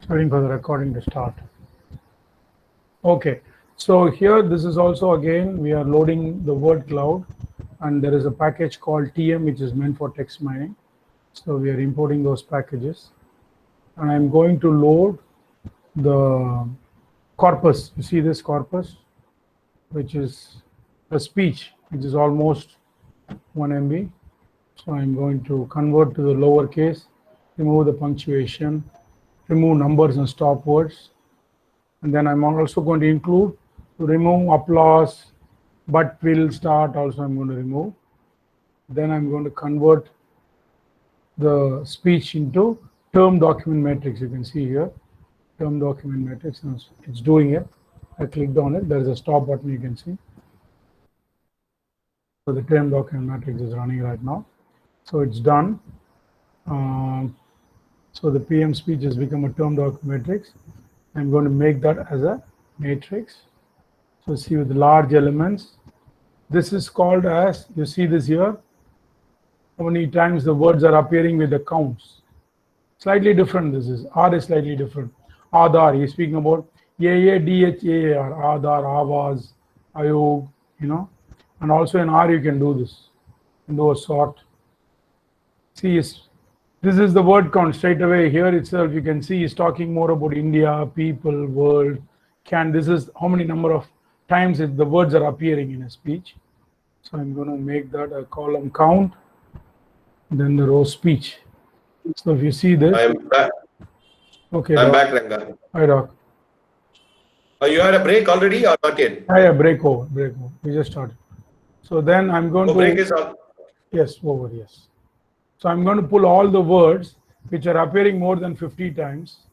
Waiting for the recording to start. Okay, so here this is also again we are loading the word cloud, and there is a package called TM which is meant for text mining. So we are importing those packages, and I'm going to load the corpus. You see this corpus, which is a speech, which is almost 1 MB. So I'm going to convert to the lowercase, remove the punctuation, remove numbers and stop words. And then I'm also going to include to remove applause, but will start also I'm going to remove. Then I'm going to convert the speech into term document matrix. You can see here, term document matrix, and it's doing it. I clicked on it. There is a stop button you can see. So the term document matrix is running right now. So it's done. So the PM speech has become a term document matrix. I'm going to make that as a matrix. So see with large elements. This is called as, you see this here, how many times the words are appearing with the counts. Slightly different this is. R is slightly different. Aadhar, he's speaking about AADHAAR, Aadhar, Avaz, Ayog, you know. And also in R you can do this. You can do a sort. See, this is the word count straight away. Here itself you can see he's talking more about India, people, world. This is how many number of times the words are appearing in a speech. So I'm going to make that a column count, then the row speech. So if you see this, I'm back. Okay, I'm Doc. back, Ranga. Hi, Doc. You had a break already or not yet? Yeah, break over. We just started. So then I'm going to break is on. Yes, over. Yes. So I'm going to pull all the words which are appearing more than 50 times,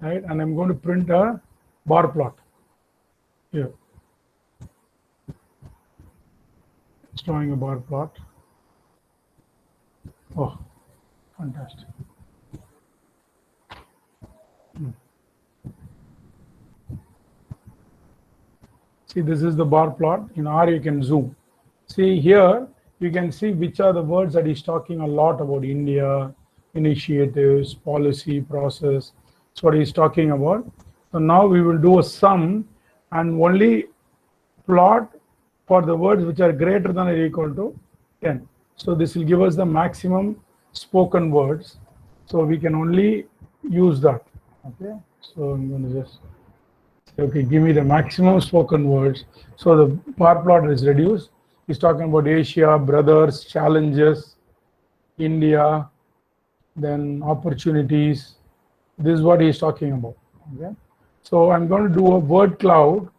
right? And I'm going to print a bar plot here. It's drawing a bar plot. Oh, fantastic. See, this is the bar plot. In R, you can zoom. See here, you can see which are the words that he's talking a lot about India, initiatives, policy, process. That's what he's talking about. So now we will do a sum and only plot for the words which are greater than or equal to 10. So this will give us the maximum spoken words. So we can only use that. Okay. So I'm going to just say, okay, give me the maximum spoken words. So the bar plot is reduced. He's talking about Asia, brothers, challenges, India, then opportunities. This is what he's talking about. Okay. So I'm going to do a word cloud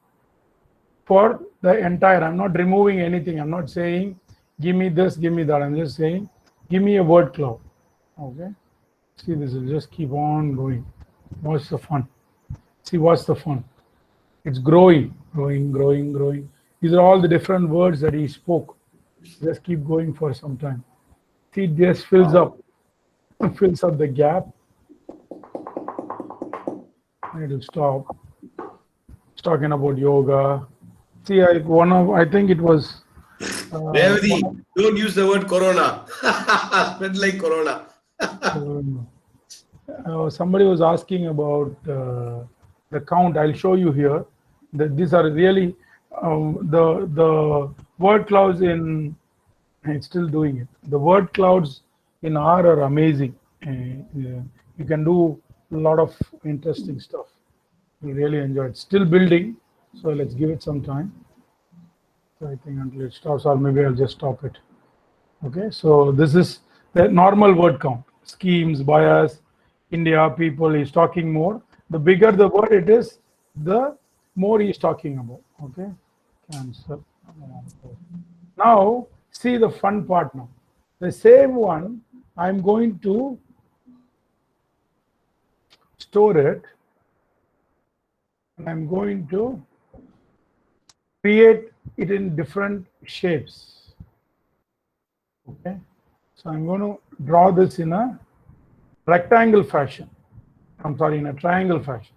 for the entire. I'm not removing anything. I'm not saying, give me this, give me that. I'm just saying, give me a word cloud. Okay. See, this will just keep on going. What's the fun? See, what's the fun? It's growing, growing, growing, growing. These are all the different words that he spoke. Just keep going for some time. See, it just fills up the gap. I need to stop. It's talking about yoga. See, I think it was. Don't use the word corona. Spread like corona. Somebody was asking about the count. I'll show you here. That these are really the word clouds in. It's still doing it. The word clouds in R are amazing. You can do a lot of interesting stuff. You really enjoy it. Still building. So let's give it some time. So I think until it stops, or maybe I'll just stop it. Okay. So this is the normal word count. Schemes, bias, India, people. He's talking more. The bigger the word it is, the more he's talking about. Okay. Cancel. Now, see the fun part now. The same one, I'm going to store it, and I'm going to create it in different shapes. Okay. So I'm going to draw this in a rectangle fashion. I'm sorry, in a triangle fashion.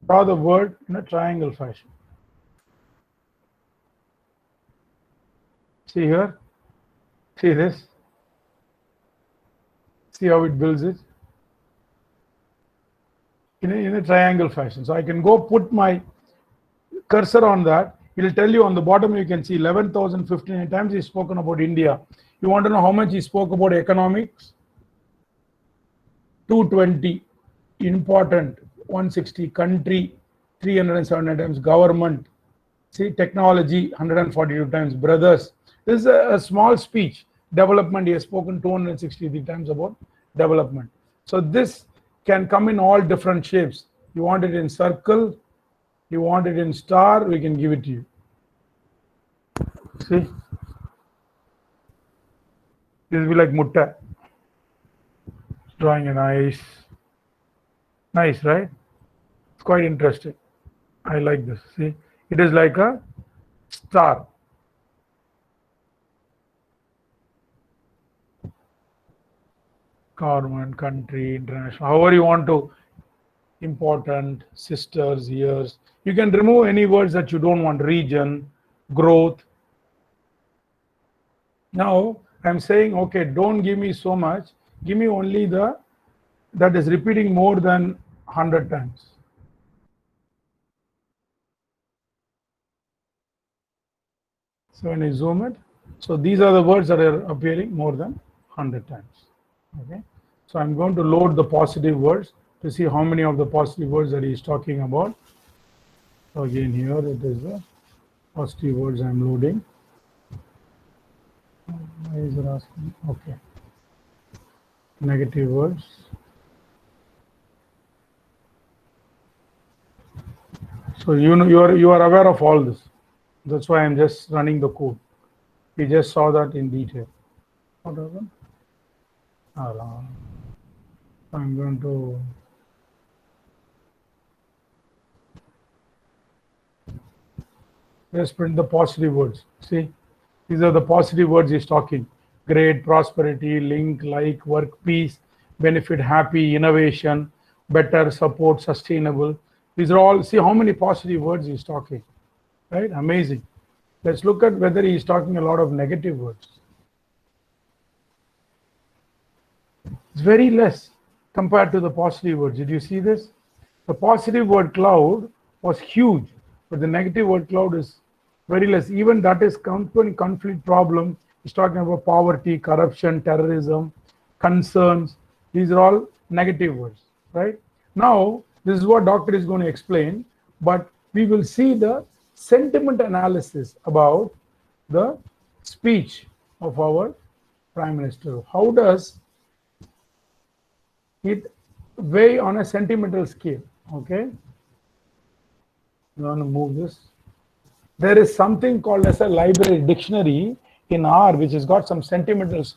Draw the word in a triangle fashion. See here? See this? See how it builds it? in a triangle fashion. So I can go put my cursor on that. It'll tell you on the bottom, you can see 11,059 times he's spoken about India. You want to know how much he spoke about economics? 220. Important, 160. Country, 379 times. Government, see, technology, 142 times. Brothers, this is a small speech. Development, he has spoken 263 times about development. So this can come in all different shapes. You want it in circle, you want it in star, we can give it to you. See, this will be like mutta. Drawing a nice, right? It's quite interesting. I like this. See, it is like a star. Government, country, international, however you want to. Important, sisters, years. You can remove any words that you don't want. Region, growth. Now I'm saying, okay, don't give me so much. Give me only the that is repeating more than 100 times. So when I zoom it, so these are the words that are appearing more than 100 times. Okay. So I'm going to load the positive words to see how many of the positive words that he is talking about. So again, here it is the positive words I'm loading. Why is it asking? Okay. Negative words. So you know you are aware of all this. That's why I'm just running the code. We just saw that in detail. What happened? I'm going to just print the positive words. See, these are the positive words he's talking. Great, prosperity, link, like, work, peace, benefit, happy, innovation, better, support, sustainable. These are all, see how many positive words he's talking, right? Amazing. Let's look at whether he's talking a lot of negative words. It's very less compared to the positive words. Did you see this? The positive word cloud was huge, but the negative word cloud is very less. Even that is conflict problem. He's talking about poverty, corruption, terrorism, concerns. These are all negative words, right? Now, this is what doctor is going to explain, but we will see the sentiment analysis about the speech of our Prime Minister. How does it weigh on a sentimental scale? Okay. You want to move this? There is something called as a library dictionary in R, which has got some sentimentals,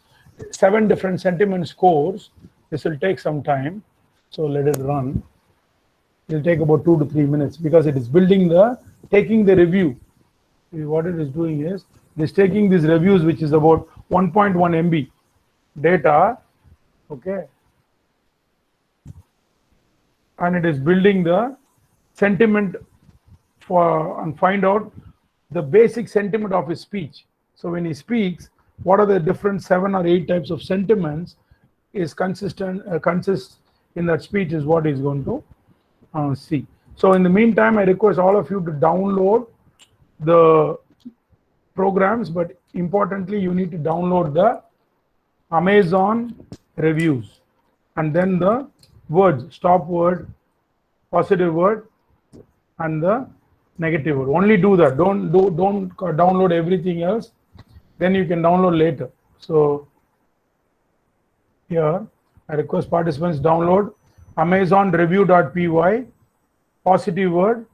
7 different sentiment scores. This will take some time, so let it run. It will take about 2 to 3 minutes because it is taking the review. What it is doing is, it is taking these reviews, which is about 1.1 MB data, okay, and it is building the sentiment and find out the basic sentiment of his speech. So when he speaks, what are the different 7 or 8 types of sentiments is consists in that speech is what he's going to see. So in the meantime, I request all of you to download the programs, but importantly, you need to download the Amazon reviews and then the words, stop word, positive word, and the negative word. Only do that. Don't download everything else. Then you can download later. So here I request participants download Amazon review.py, positive word.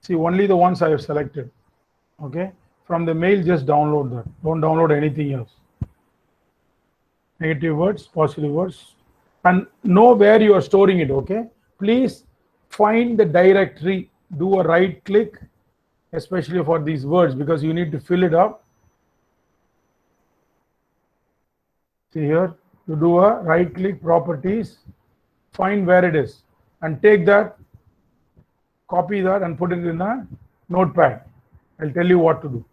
See, only the ones I have selected. Okay. From the mail, just download that. Don't download anything else. Negative words, positive words, and know where you are storing it. Okay. Please find the directory. Do a right click, especially for these words, because you need to fill it up. See here, you do a right click, properties, find where it is, and take that, copy that, and put it in a notepad. I'll tell you what to do.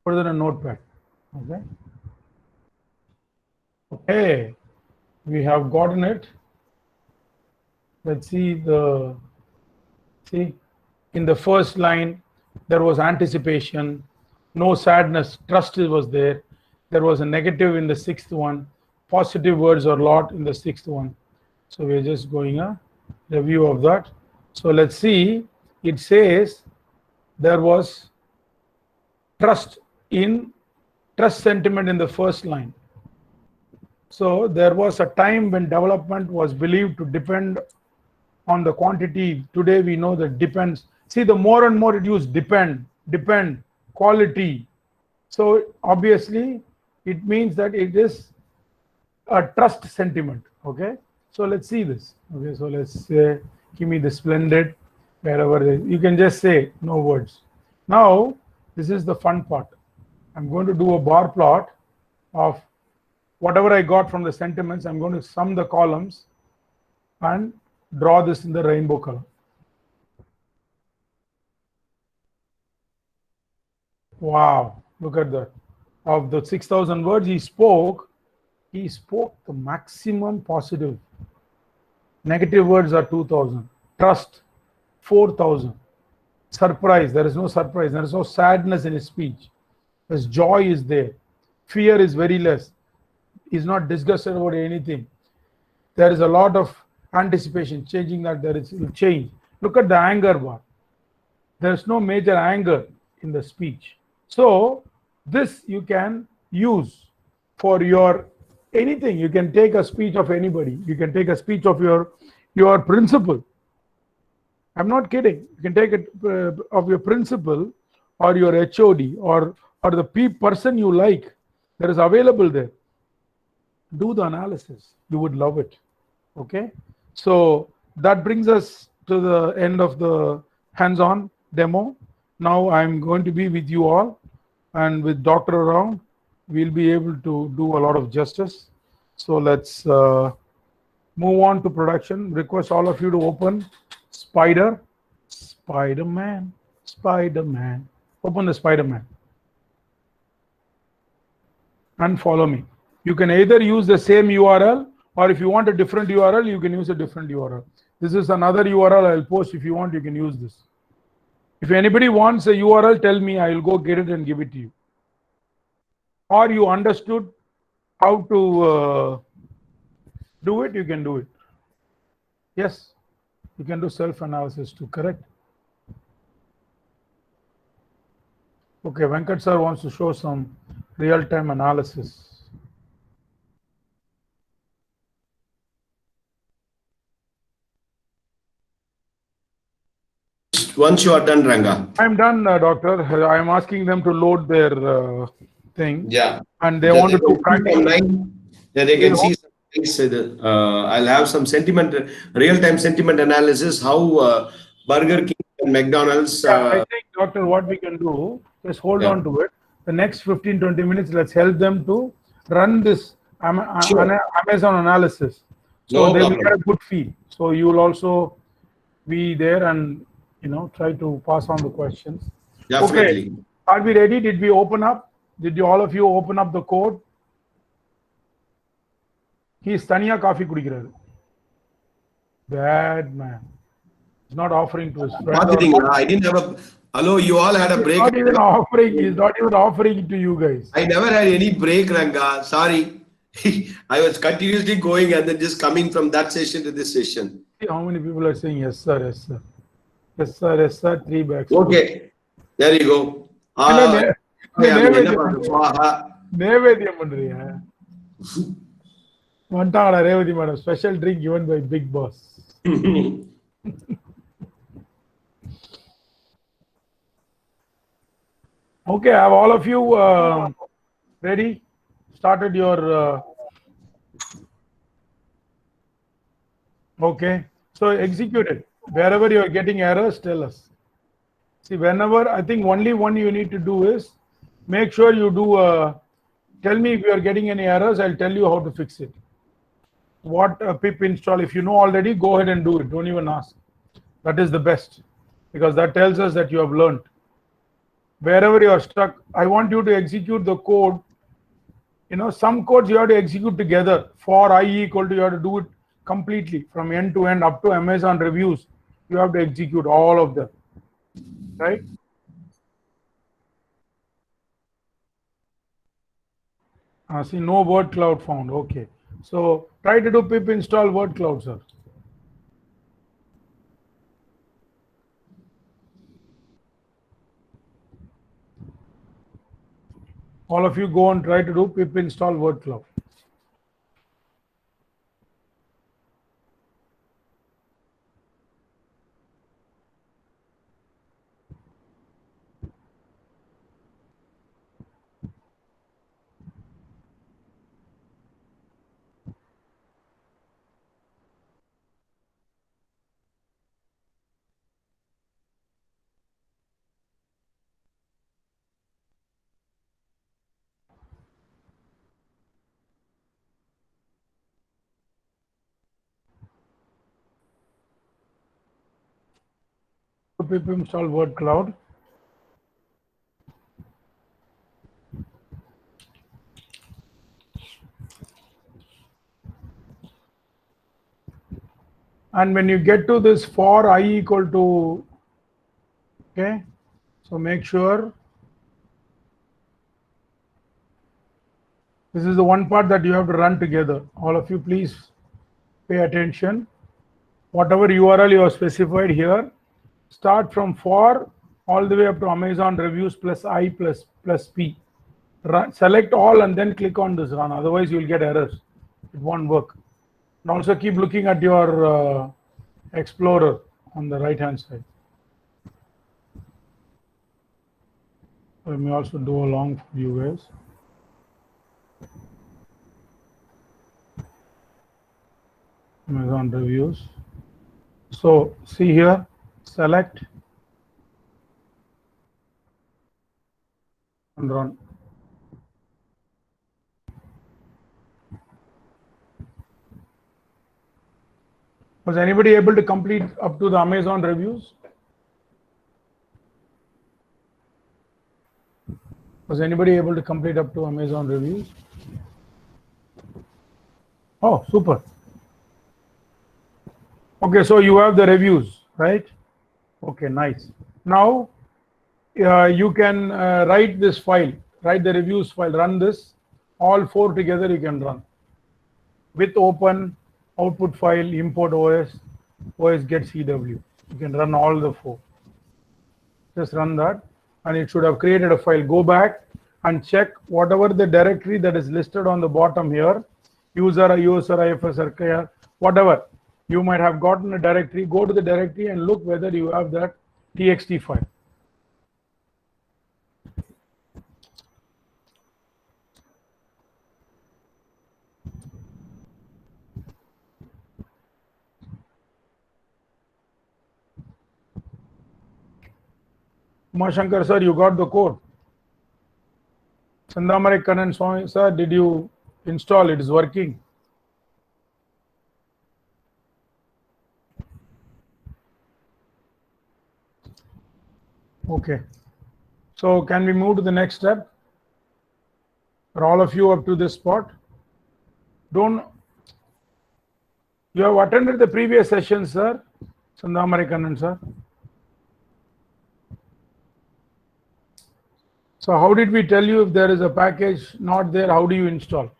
Put it in a notepad. Okay. Okay. We have gotten it. Let's see in the first line there was anticipation, no sadness, trust was there. There was a negative in the sixth one, positive words or lot in the sixth one. So we're just going a review of that. So let's see, it says there was trust sentiment in the first line. So there was a time when development was believed to depend on the quantity. Today we know that depends. See, the more and more it use depend, quality. So obviously it means that it is a trust sentiment. Okay, so let's see this. Okay, so let's say, give me the splendid, wherever you can just say no words. Now this is the fun part. I'm going to do a bar plot of whatever I got from the sentiments. I'm going to sum the columns and draw this in the rainbow color. Wow, look at that. Of the 6,000 words he spoke the maximum positive. Negative words are 2,000. Trust, 4,000. Surprise, there is no surprise. There is no sadness in his speech. His joy is there. Fear is very less. He's not disgusted about anything. There is a lot of anticipation, changing that there is change. Look at the anger bar. There is no major anger in the speech. So this you can use for your anything. You can take a speech of anybody. You can take a speech of your principal. I'm not kidding. You can take it of your principal or your HOD or the person you like. That is available there. Do the analysis. You would love it. Okay. So that brings us to the end of the hands-on demo. Now I'm going to be with you all, and with Dr. around, we'll be able to do a lot of justice. So let's move on to production. Request all of you to open Spider-Man. Open the Spider-Man and follow me. You can either use the same URL, or if you want a different URL, you can use a different URL. This is another URL I'll post. If you want, you can use this. If anybody wants a URL, tell me. I will go get it and give it to you. Or you understood how to do it, you can do it. Yes, you can do self-analysis too, correct? Okay, Venkat sir wants to show some real-time analysis. Once you are done, Ranga. I'm done, doctor. I'm asking them to load their thing. Yeah. And they want to do practice. Yeah, they can see some things. I'll have some real-time sentiment analysis, how Burger King and McDonald's. I think, doctor, what we can do, just hold on to it. The next 15-20 minutes, let's help them to run this Amazon analysis. So they will get a good feel. So you will also be there and try to pass on the questions. Definitely. Okay. Are we ready? Did we open up? Did all of you open up the code? He's Taniya coffee kudikkiraru. Bad man. He's not offering to his friend. I didn't have a. Hello, you all had a break. He's not even offering it to you guys. I never had any break, Ranga. Sorry. I was continuously going and then just coming from that session to this session. See how many people are saying yes, sir, yes, sir. Yes, sir, yes, sir. 3 bags. Okay. There you go. Nevediyam pandriya. Vantala Revati madam. Special drink given by Big Boss. Okay, have all of you ready? Started your okay. So execute it. Wherever you are getting errors, tell us. See, whenever, I think only one you need to do is make sure you do tell me if you are getting any errors. I'll tell you how to fix it. What pip install, if you know already, go ahead and do it. Don't even ask. That is the best, because that tells us that you have learned. Wherever you are stuck, I want you to execute the code some codes you have to execute together. For I equal to, you have to do it completely from end to end up to Amazon reviews. You have to execute all of them, right? See, no word cloud found. Okay. So try to do pip install word cloud, sir. All of you go and try to do pip install word cloud. Pip install word cloud. And when you get to this for I equal to, okay, so make sure this is the one part that you have to run together. All of you please pay attention. Whatever URL you have specified here, start from for all the way up to Amazon reviews plus I plus P. Run, select all and then click on this run. Otherwise, you will get errors. It won't work. And also keep looking at your Explorer on the right hand side. Let me also do along for you guys. Amazon reviews. So see here, select and run. Was anybody able to complete up to the Amazon reviews? Was anybody able to complete up to Amazon reviews? Oh, super. Okay, so you have the reviews, right? Okay, nice. Now you can write this file, write the reviews file, run this. All four together you can run. With open, output file, import OS, OS get CW. You can run all the four. Just run that and it should have created a file. Go back and check whatever the directory that is listed on the bottom here, user IFS, whatever. You might have gotten a directory, go to the directory and look whether you have that txt file. Umashankar sir, you got the code. Sandamare Kanan Swami sir, did you install? It is working. Okay. So can we move to the next step? For all of you up to this spot? You have attended the previous session, sir? Sandamare Kanan sir. So how did we tell you if there is a package not there, how do you install?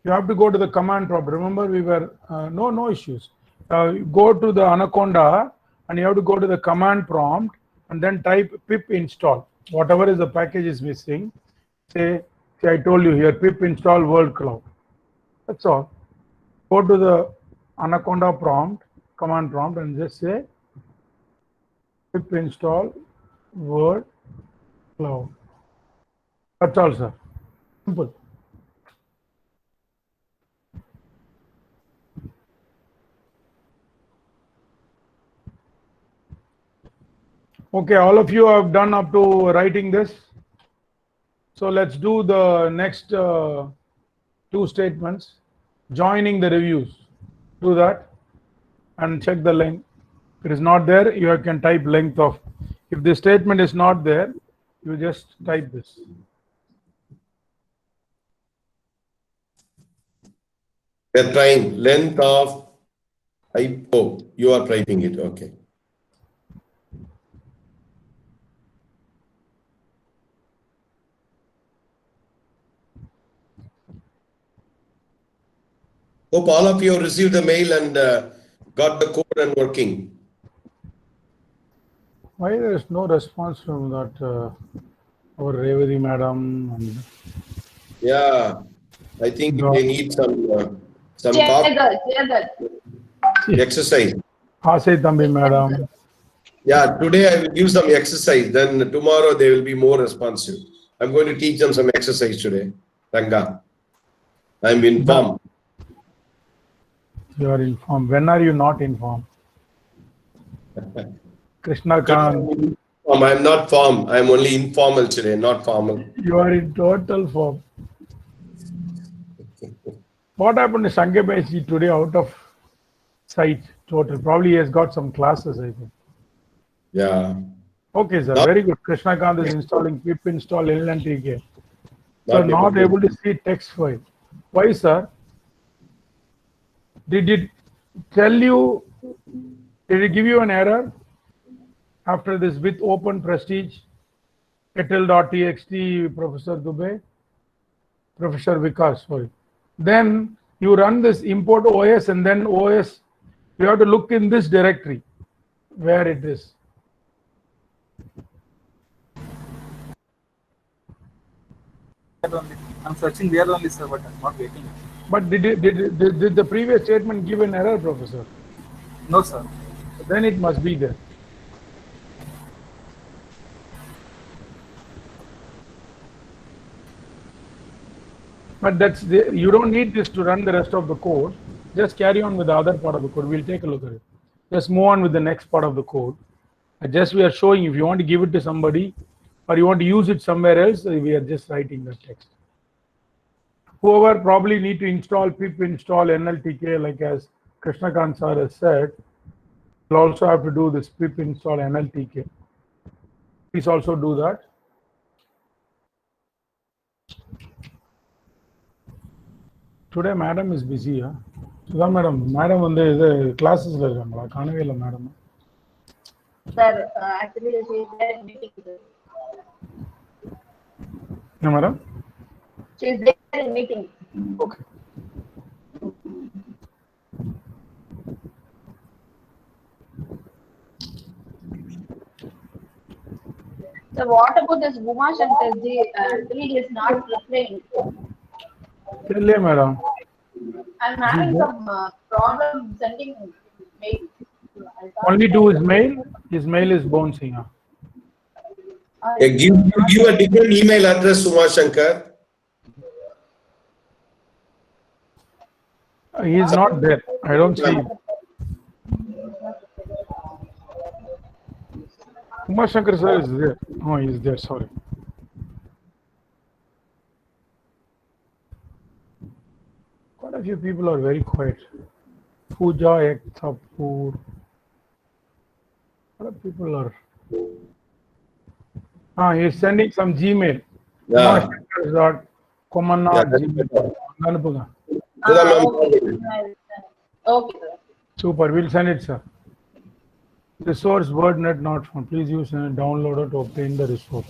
You have to go to the command prompt. Remember, we were no issues. Go to the Anaconda and you have to go to the command prompt and then type pip install. Whatever is the package is missing. Say I told you here pip install world cloud. That's all. Go to the Anaconda prompt, command prompt, and just say pip install word cloud. That's all, sir. Simple. Okay, all of you have done up to writing this. So let's do the next two statements. Joining the reviews. Do that and check the link. If it is not there, you can type length of. If the statement is not there, you just type this. We're trying length of type. Oh, you are typing it. Okay. Hope all of you have received the mail and got the code and working. Why there is no response from that our Revati madam? And yeah, I think they need some exercise. Asay Thambi madam. Yeah, today I will give some exercise. Then tomorrow they will be more responsive. I'm going to teach them some exercise today. Ranga, I'm informed. You are informed. When are you not informed? Krishna Kant. I'm not form. I'm only informal today, not formal. You are in total form. What happened to Sangebeshi today out of sight? Total. Probably he has got some classes, I think. Yeah. Okay, sir. Very good. Krishna Kant is installing pip install LNTK. So not able to see text file. Why, sir? Did it tell you? Did it give you an error after this with open prestige? ATAL.txt, Professor Dubey, Professor Vikas, sorry. Then you run this import OS, and then OS, you have to look in this directory where it is. I'm searching there only, sir, but I'm not getting it. But did the previous statement give an error, Professor? No, sir. Then it must be there. But that's you don't need this to run the rest of the code. Just carry on with the other part of the code. We'll take a look at it. Just move on with the next part of the code. Just we are showing if you want to give it to somebody or you want to use it somewhere else, we are just writing the text. Whoever probably need to install pip install NLTK, like as Krishnakant sir has said, will also have to do this pip install NLTK. Please also do that. Today madam is busy. Huh? Sudha madam on the classes madam. Sir, actually she is there in meeting. No, madam? She is there in meeting. Okay. So what about this Uma Shankar ji? He is not replying. Tell you, madam. I'm having some problem sending mail. Only to his mail. His mail is bouncing. Give a different email address, Uma Shankar. He is not there. I don't see him. Uma Shankar sir is there. Oh, he is there. Sorry. Quite a few people are very quiet. Pooja Ekthapur. A lot of people are. He is sending some Gmail. Yeah. Gmail. Okay. Super. We'll send it, sir. Resource WordNet not found. Please use a downloader to obtain the resource.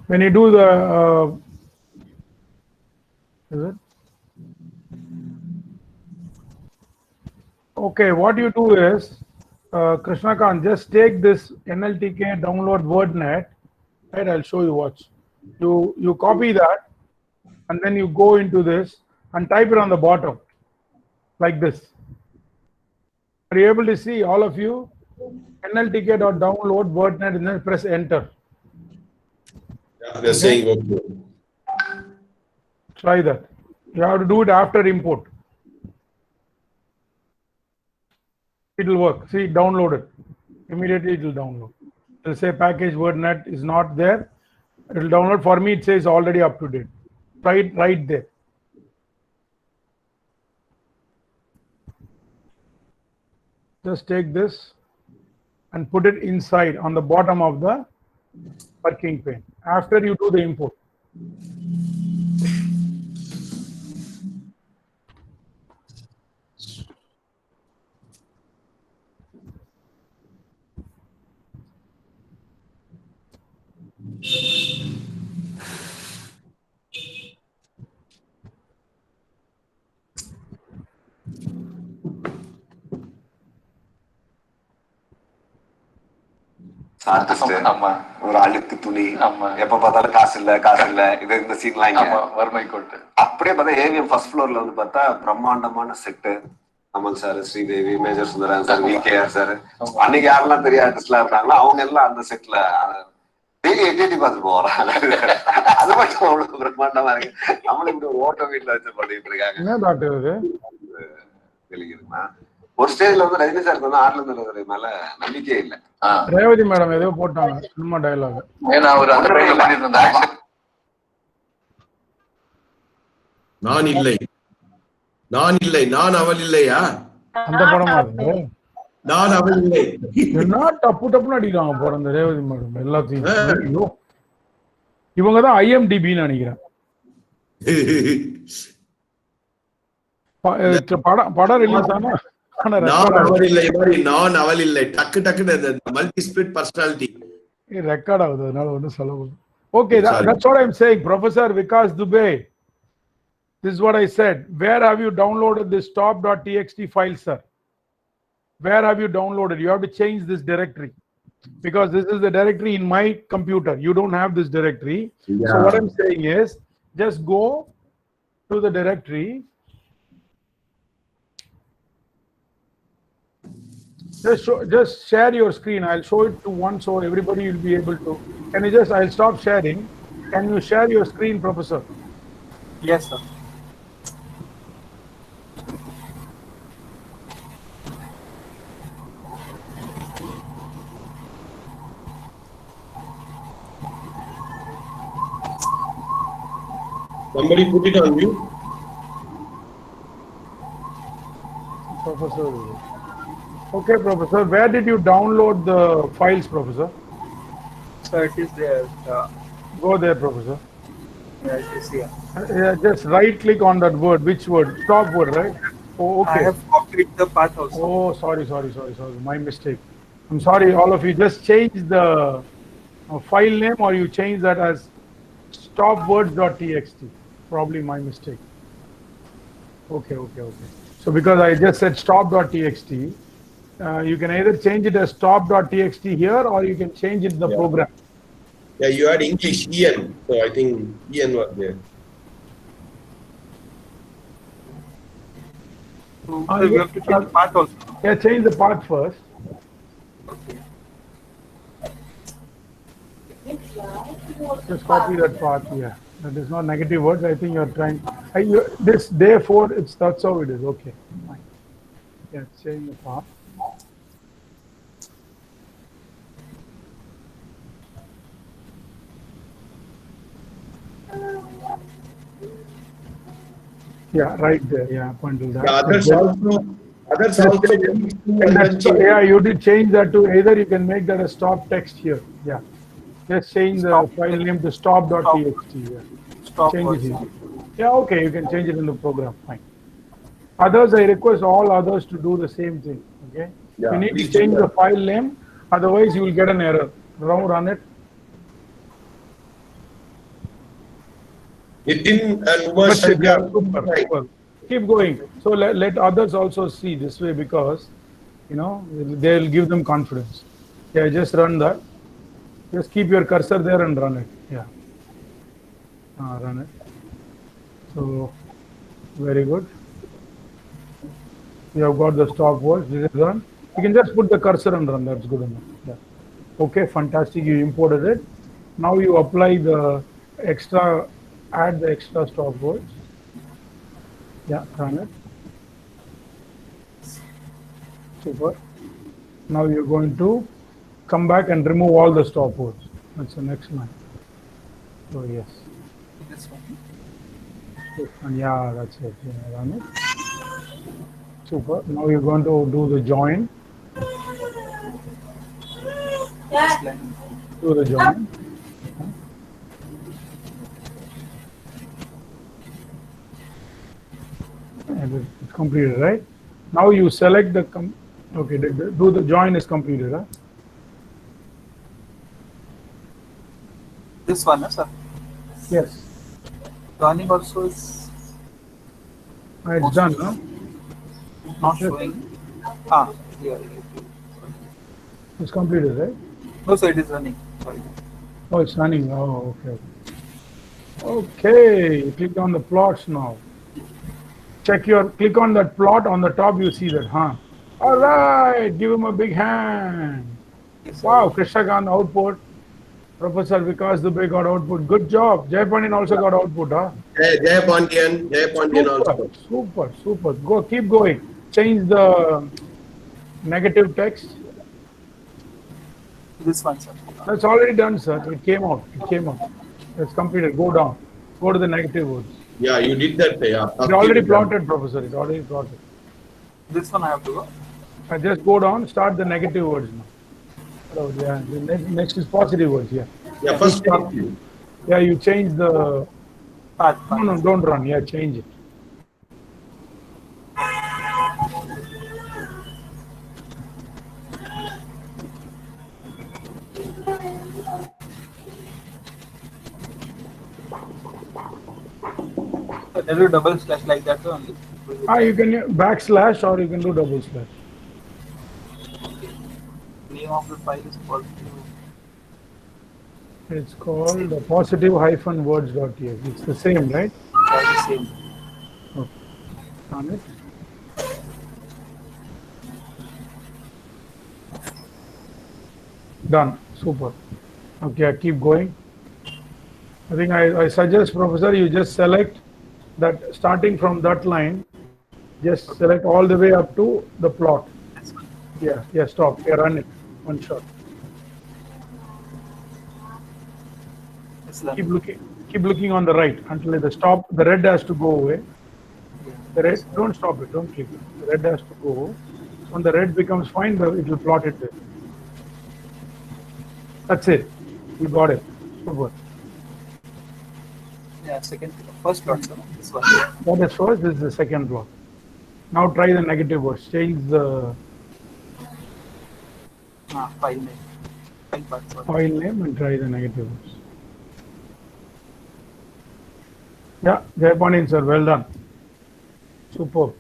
When you do the is it? Okay, what you do is Krishnakant, just take this NLTK download WordNet. Right, I'll show you what. You copy that and then you go into this and type it on the bottom like this. Are you able to see, all of you? NLTK.download WordNet and then press enter. Yeah, they're saying okay. Try that. You have to do it after import. It will work. See, download it. Immediately it will download. It will say package WordNet is not there. It will download. For me, it says already up to date. Try it right there. Just take this and put it inside on the bottom of the working pane after you do the import. ஒரு அழுக்கு துணி எப்ப பார்த்தாலும் காசு இல்ல இது இந்த சீன்லாம் வறுமை கோட்டு அப்படியே பார்த்தா ஏவிஎம் ஃபர்ஸ்ட் ஃப்ளோர்ல வந்து பார்த்தா பிரம்மாண்டமான செட்டு அமல் sir, Sridevi, major Sundaran sir, VKR sir, அன்னைக்கு யாரெல்லாம் பெரிய ஆர்டிஸ்ட்லாம் இருக்காங்களோ அவங்க எல்லாம் அந்த செட்ல டெய்லி எட்டி பார்த்துட்டு போறாங்க. அது மட்டும் அவ்வளவு பிரம்மாண்டமா இருக்கு. நம்மளும் இப்படி ஒரு ஓட்ட வீட்டுல வச்சு பண்ணிட்டு இருக்காங்க. வெளியிருக்குன்னா ஒரு ஸ்டேஜ்ல வந்து ரஜினி சாருக்கு வந்து ஆர்ல இருந்து மேல நம்பிக்கையே இல்ல. ரேவதி மேடம் ஏதோ போட்டாங்க சும்மா டயலாக். ஏன்னா அவர் அந்த ட்ரைல பண்ணிட்டு இருந்தாங்க. நான் இல்லை நான் அவள் இல்லையா அந்த படமா அது? நான் அவள் இல்லை. என்ன டப்புன்னு அடிக்கிறாங்க போற அந்த ரேவதி மேடம் எல்லாத்தையும். ஐயோ, இவங்கதான் IMDbன்னு நினைக்கிறேன். படம் ரிலீஸ் ஆனா நான் அவள் இல்லை மாதிரி நான் அவள் இல்லை டக்குன்னு மல்டி ஸ்பிரிட் பர்சனாலிட்டி ரெக்கார்ட் ஆகுது, அதனால ஒன்றும் சொல்ல முடியும். Okay, that's what I'm saying. Professor Vikas Dubey, this is what I said. Where have you downloaded this stop.txt file, sir? Where have you downloaded? You have to change this directory because this is the directory in my computer. You don't have this directory. Yeah. So what I'm saying is just go to the directory. Just share your screen. I'll show it to one so everybody will be able to. Can you just, I'll stop sharing. Can you share your screen, Professor? Yes, sir. Somebody put it on mute. Professor. Okay, Professor. Where did you download the files, Professor? So it is there. Go there, Professor. Yeah, it is here. Just right click on that word. Which word? Stop word, right? Oh, okay. I have copied the path also. Oh, sorry. My mistake. I'm sorry, all of you. Just change the file name or you change that as stopwords.txt. Probably my mistake. Okay. So because I just said stop.txt, you can either change it as stop.txt here or you can change it in the program. Yeah, you had English Ian, so I think Ian was there. So you have to change the path also. Yeah, change the path first. Just copy that path. Yeah, that is not negative words. I think you're trying. This therefore that's how it is. Okay, fine. Yeah, change the path. Yeah, right there. Yeah, up until that. Yeah, others also. Yeah, you did change that to either you can make that a stop text here. Yeah, just change the file name to stop.txt. Yeah, Stop change words. it here. Yeah, okay, you can change it in the program. Fine. Others, I request all others to do the same thing. Okay. Yeah, you need to change the file name, otherwise you will get an error. Run it. Nitin and Umesh. Yeah, super. Keep going. So let others also see this way because, they'll give them confidence. Yeah, just run that. Just keep your cursor there and run it. Yeah. Run it. So, very good. You have got the stop words. This is run. You can just put the cursor and run. That's good enough. Yeah. Okay, fantastic. You imported it. Now you apply the extra. Add the extra stop words. Yeah, run it. Super. Now you're going to come back and remove all the stop words. That's the next line. So yes. This one. And yeah, that's it. Yeah, run it. Super. Now you're going to do the join. Next line. Do the join. And it's completed, right? Now you select the okay. Do the join is completed, huh? This one, sir. Yes. Joining also is It's done, huh? not showing. Ah, here. It's completed, right? No, sir, it is running. Sorry. Oh, it's running. Oh, okay. Okay, you click on the plots now. Click on that plot on the top, you see that, huh? All right, give him a big hand. Yes, sir. Wow, Krishnakant output. Professor Vikas Dubey got output. Good job. Jayapandian also got output, huh? Jaya Pandian also. Super. Go, keep going. Change the negative text. This one, sir. That's already done, sir. It came out. It's completed. Go down. Go to the negative words. Yeah, you did that. Yeah. It already plotted, Professor. It already plotted. This one I have to go. Just go down. Start the negative words now. Oh, yeah. The next is positive words. Yeah. Yeah, first stop. Yeah, you change the. Path. No, don't run. Yeah, change it. So there is double slash like that only. You can backslash or you can do double slash. Name of the file is positive. It's called positive-words.txt. It's the same, right? Yeah, the same. Okay. On it. Done. Super. Okay, keep going. I think I suggest, Professor, you just select that starting from that line, just select all the way up to the plot. Yeah, stop. Yeah, run it. One shot. Keep looking on the right until the stop. The red has to go away. The red, don't stop it. Don't click it. The red has to go. When the red becomes fine, it will plot it there. That's it. You got it. Super. Yeah, first plot, sir. This one. That is first. This is the second plot. Now try the negative words. Change the File name. File path. Sorry. file name and try the negative words. Yeah, Jayapandian sir, well done. Superb.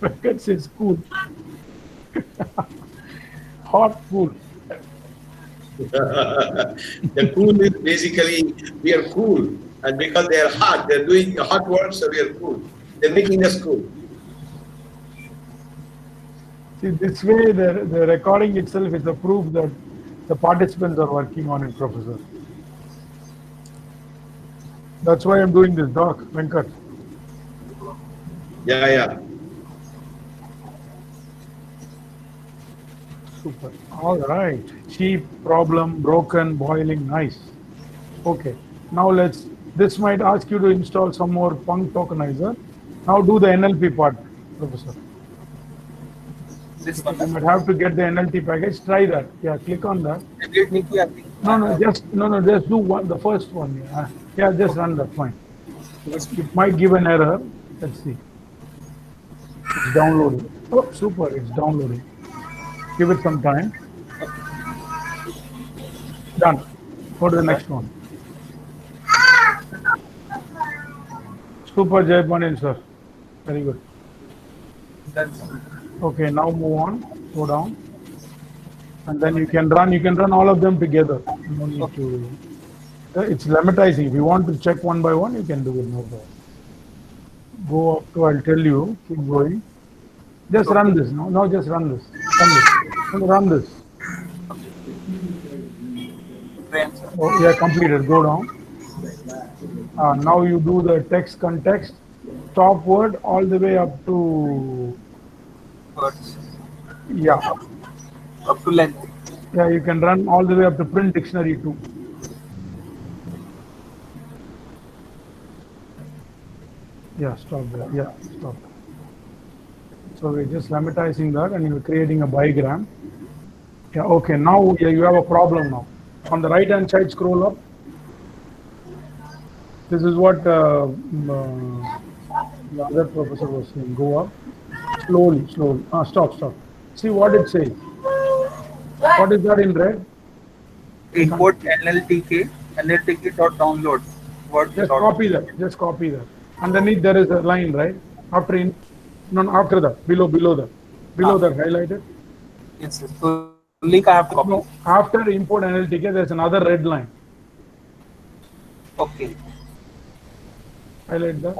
Venkat says cool. Hot cool. The cool is basically we are cool, and because they are hot, they're doing hot work, so we are cool. They're making us cool. See, this way the recording itself is a proof that the participants are working on it, Professor. That's why I'm doing this, Doc, Venkat. Yeah. Super. All right. Cheap, problem, broken, boiling, nice. Okay. Now this might ask you to install some more Punk tokenizer. Now do the NLP part, Professor. This one. You might have to get the NLT package. Try that. Yeah, click on that. No, just do the first one. Yeah, just run that. Fine. It might give an error. Let's see. It's downloading. Oh, super. It's downloading. Give it some time. Done. Go to the next one. Super, Jayapandian sir. Very good. Okay, now move on. Go down. And then you can run all of them together. You don't need to. It's lemmatizing. If you want to check one by one, you can do it. No problem. Go up to, I'll tell you. Keep going. Just run this. No, just run this. Run this. Oh, yeah, completed. Go down. Now you do the text context. Top word all the way up to. Words. Yeah. Up to length. Yeah, you can run all the way up to print dictionary too. Yeah, stop there. Yeah, stop. So we're just lemmatizing that and you're creating a bigram. Yeah, okay, now you have a problem now. On the right hand side, scroll up. This is what the other professor was saying. Go up. Slowly, slowly. Stop. See what it says. What is that in red? Import NLTK.download. Just copy that. Just copy that. Underneath there is a line, right? After that, below that, highlighted. Yes, sir. So link I have to copy. No, after import NLTK, there's another red line. Okay. Highlight that.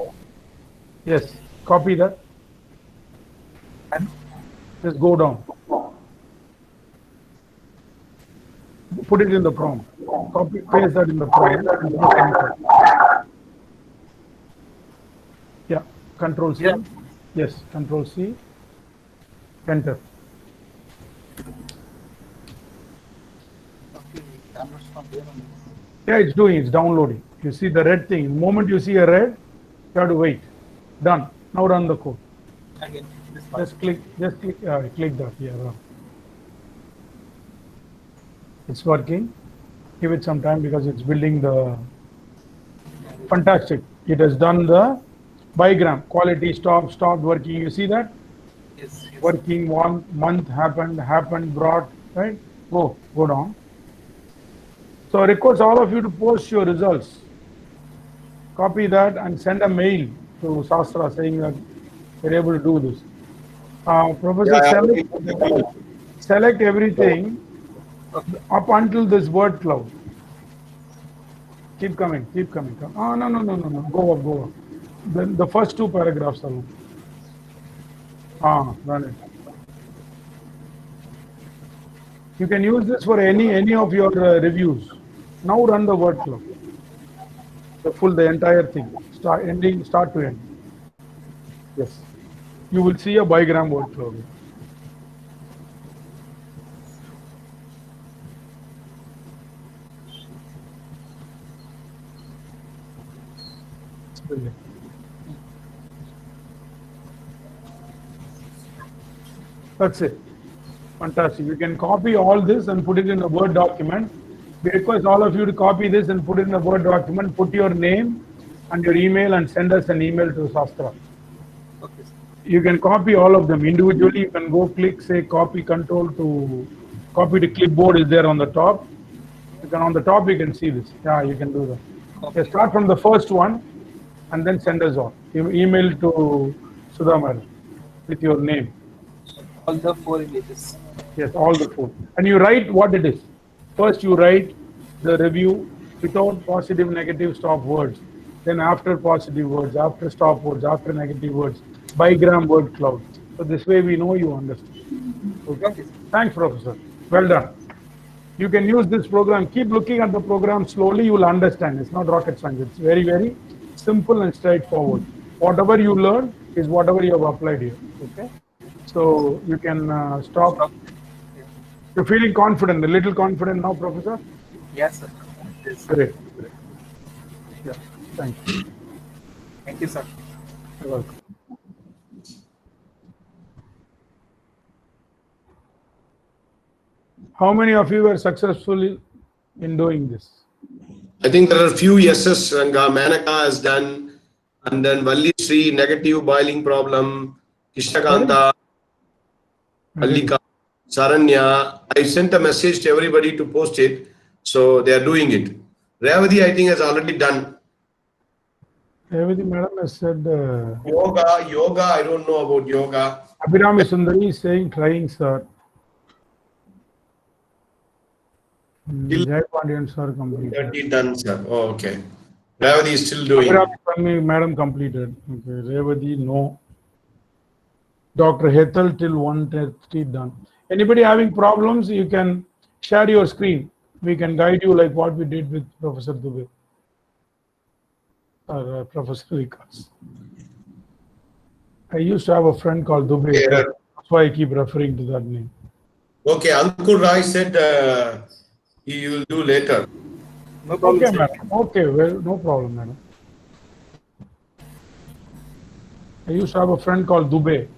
Yes, copy that. And Just go down. Put it in the prompt. Copy, paste that in the prompt. Yeah, Control C. Yeah. Yes, Control C. Enter. okay, cameras from there only. Yeah, it's downloading. You see the red thing. The moment you see a red, you have to wait. Done. Now run the code. Again, this part. Just click that. Yeah, run. It's working. Give it some time because it's building the. Fantastic. It has done the bigram. Quality stopped working. You see that? Yes. Working 1 month happened, brought, right? Go down. So I request all of you to post your results. Copy that and send a mail to SASTRA saying that you're able to do this. Professor, select everything up until this word cloud. Keep coming. Oh, no. Go up. Then the first 2 paragraphs alone. Run it. You can use this for any of your reviews. Now run the word cloud. The entire thing. Start to end. Yes. You will see a bigram word cloud. Brilliant. That's it. Fantastic. You can copy all this and put it in a Word document. We request all of you to copy this and put it in a Word document, put your name and your email and send us an email to SASTRA. Okay, sir. You can copy all of them individually. You can go click, say copy control to copy to clipboard is there on the top. You can on the top you can see this. Yeah, you can do that. Okay, start from the first one and then send us all. Email to Sudha madam with your name. All the 4 images. Yes, all the 4. And you write what it is. First you write the review without positive, negative, stop words. Then after positive words, after stop words, after negative words, bigram word cloud. So this way we know you understand. Okay? Thanks, Professor. Well done. You can use this program. Keep looking at the program slowly. You will understand. It's not rocket science. It's very, very simple and straightforward. Whatever you learn is whatever you have applied here. Okay? So you can stop. You're feeling confident, a little confident now, Professor? Yes, sir. Yes. Great. Yeah, thank you. Thank you, sir. You're welcome. How many of you were successful in doing this? I think there are a few yeses. Ranga, Manaka has done, and then Valli Sri, negative boiling problem, Kishnakanta, Allika, Saranya. I sent a message to everybody to post it, so they are doing it. Revati, I think, has already done. Revati madam has said. Yoga, I don't know about yoga. Abhirami Sundari is saying trying, sir. Jai Pandian sir completed. 30 done, sir. Oh, okay. Revati is still doing. Abhirami madam completed. Okay. Revati, no. Dr. Hethel till 130 done. Anybody having problems, you can share your screen. We can guide you like what we did with Professor Dubey. Or Professor Vikas. I used to have a friend called Dubey. Yeah. That's why I keep referring to that name. Okay, Ankur Rai said he will do later. No problem, Okay, sir. madam. Okay, well, no problem, madam. I used to have a friend called Dubey.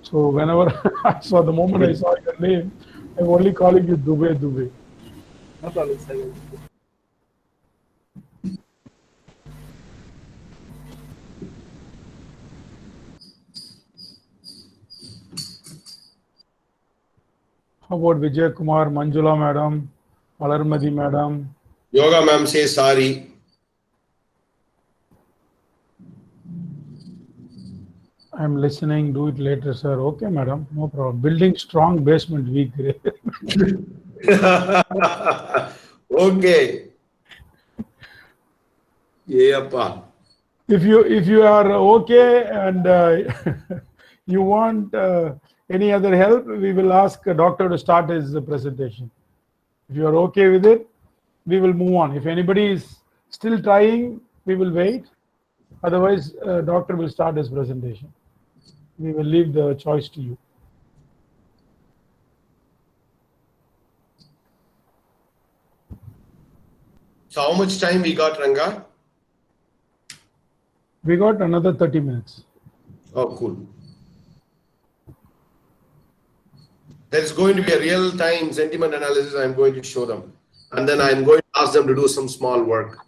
So whenever I saw the moment I saw your name, I'm only calling you Dubey Dubey. No problem, sir. How about Vijay Kumar, Manjula madam, Malarmadi madam? Yoga ma'am says sorry. I'm listening. Do it later, sir. Okay, madam. No problem. Building strong basement weak. Okay. Yeah, pa. If you are okay and you want any other help, we will ask a doctor to start his presentation. If you are okay with it, we will move on. If anybody is still trying, we will wait. Otherwise, doctor will start his presentation. We will leave the choice to you. So how much time we got, Ranga? We got another 30 minutes. Oh, cool. There's going to be a real-time sentiment analysis I'm going to show them. And then I'm going to ask them to do some small work.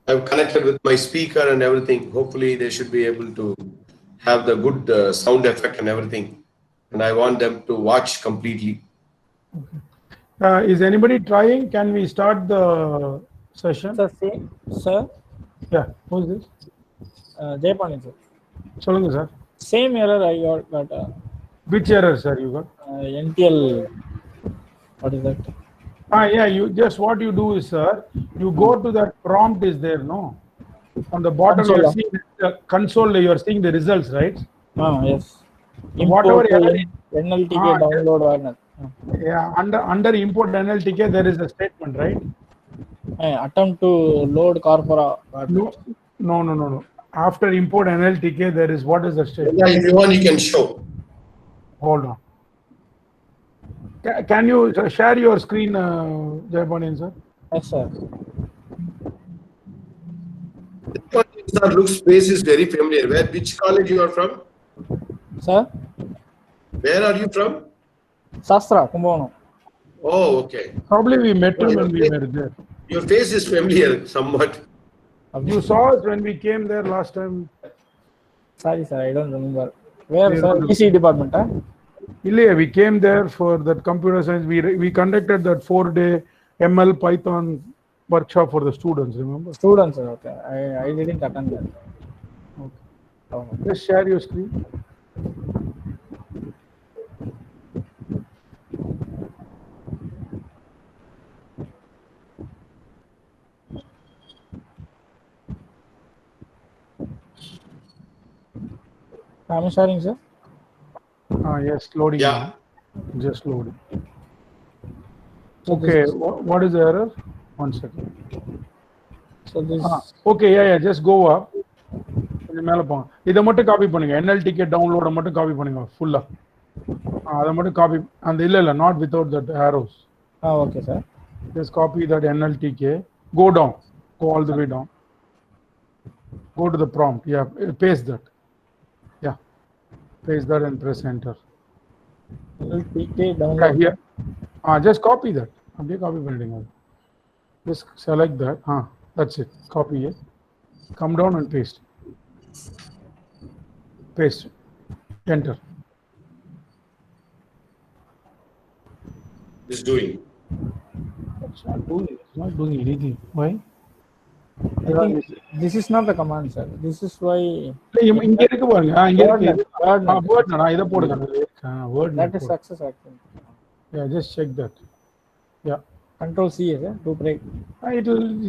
I've connected with my speaker and everything. Hopefully they should be able to have the good sound effect and everything. And I want them to watch completely. Is anybody trying? Can we start the session? Sir, Yeah, who's this? Jayapani sir. Solunga, sir. Same error I got, but Which error, sir, you got? NTL, what is that? Yeah, you just what you do is, sir, you go to that prompt is there, no? On the bottom, Console. you're seeing the console, you're seeing the results, right? Yes. Whatever Import error, NLTK download warner. yeah, under import NLTK, there is a statement, right? Attempt to load corpora. No. After import NLTK, there is what is the statement? Yeah, if you want, you can show. Hold on. Can you share your screen, Jayapani, sir? Yes, sir. Sir, looks space is very familiar. Which college you are from? Sir? Where are you from? SASTRA, Kumbono. Oh, okay. Probably we met him when we were there. Your face is familiar somewhat. You saw us when we came there last time. Sorry, sir, I don't remember. Where, sir? EC department, huh? Ilya, we came there for that computer science. We conducted that 4-day ML Python workshop for the students, remember? Students, sir, okay. I didn't attend that. Okay. Oh. Just share your screen. I'm sharing, sir. Yes, loading. Yeah. Now. Just loading. So Okay, what is the error? 1 second. So this. Okay, yeah, just go up. கொஞ்சம் மேல போங்க. இதை மட்டும் copy பண்ணுங்க. NLTK download மட்டும் copy பண்ணுங்க ஃபுல்லா. அதை மட்டும் காப்பி அந்த இல்ல not without that arrows. Okay, sir. Just copy that NLTK. Go down. Go all the way down. Go to the prompt. Yeah, paste that. Yeah, paste that and press enter. NLTK download. Yeah, here. Just copy that. அப்படியே copy பண்ணிடுங்க. Just select that. That's it. Copy it. Come down and paste. Paste. Enter. It's doing. It's not doing anything. Why? I think this is not the command, sir. This is why. இங்க இருக்கு பாருங்க. இங்க இருக்கு. Word நான் இத போடுங்க. Word. That is success actually. Yeah, just check that. Yeah. Control C, sir, to break.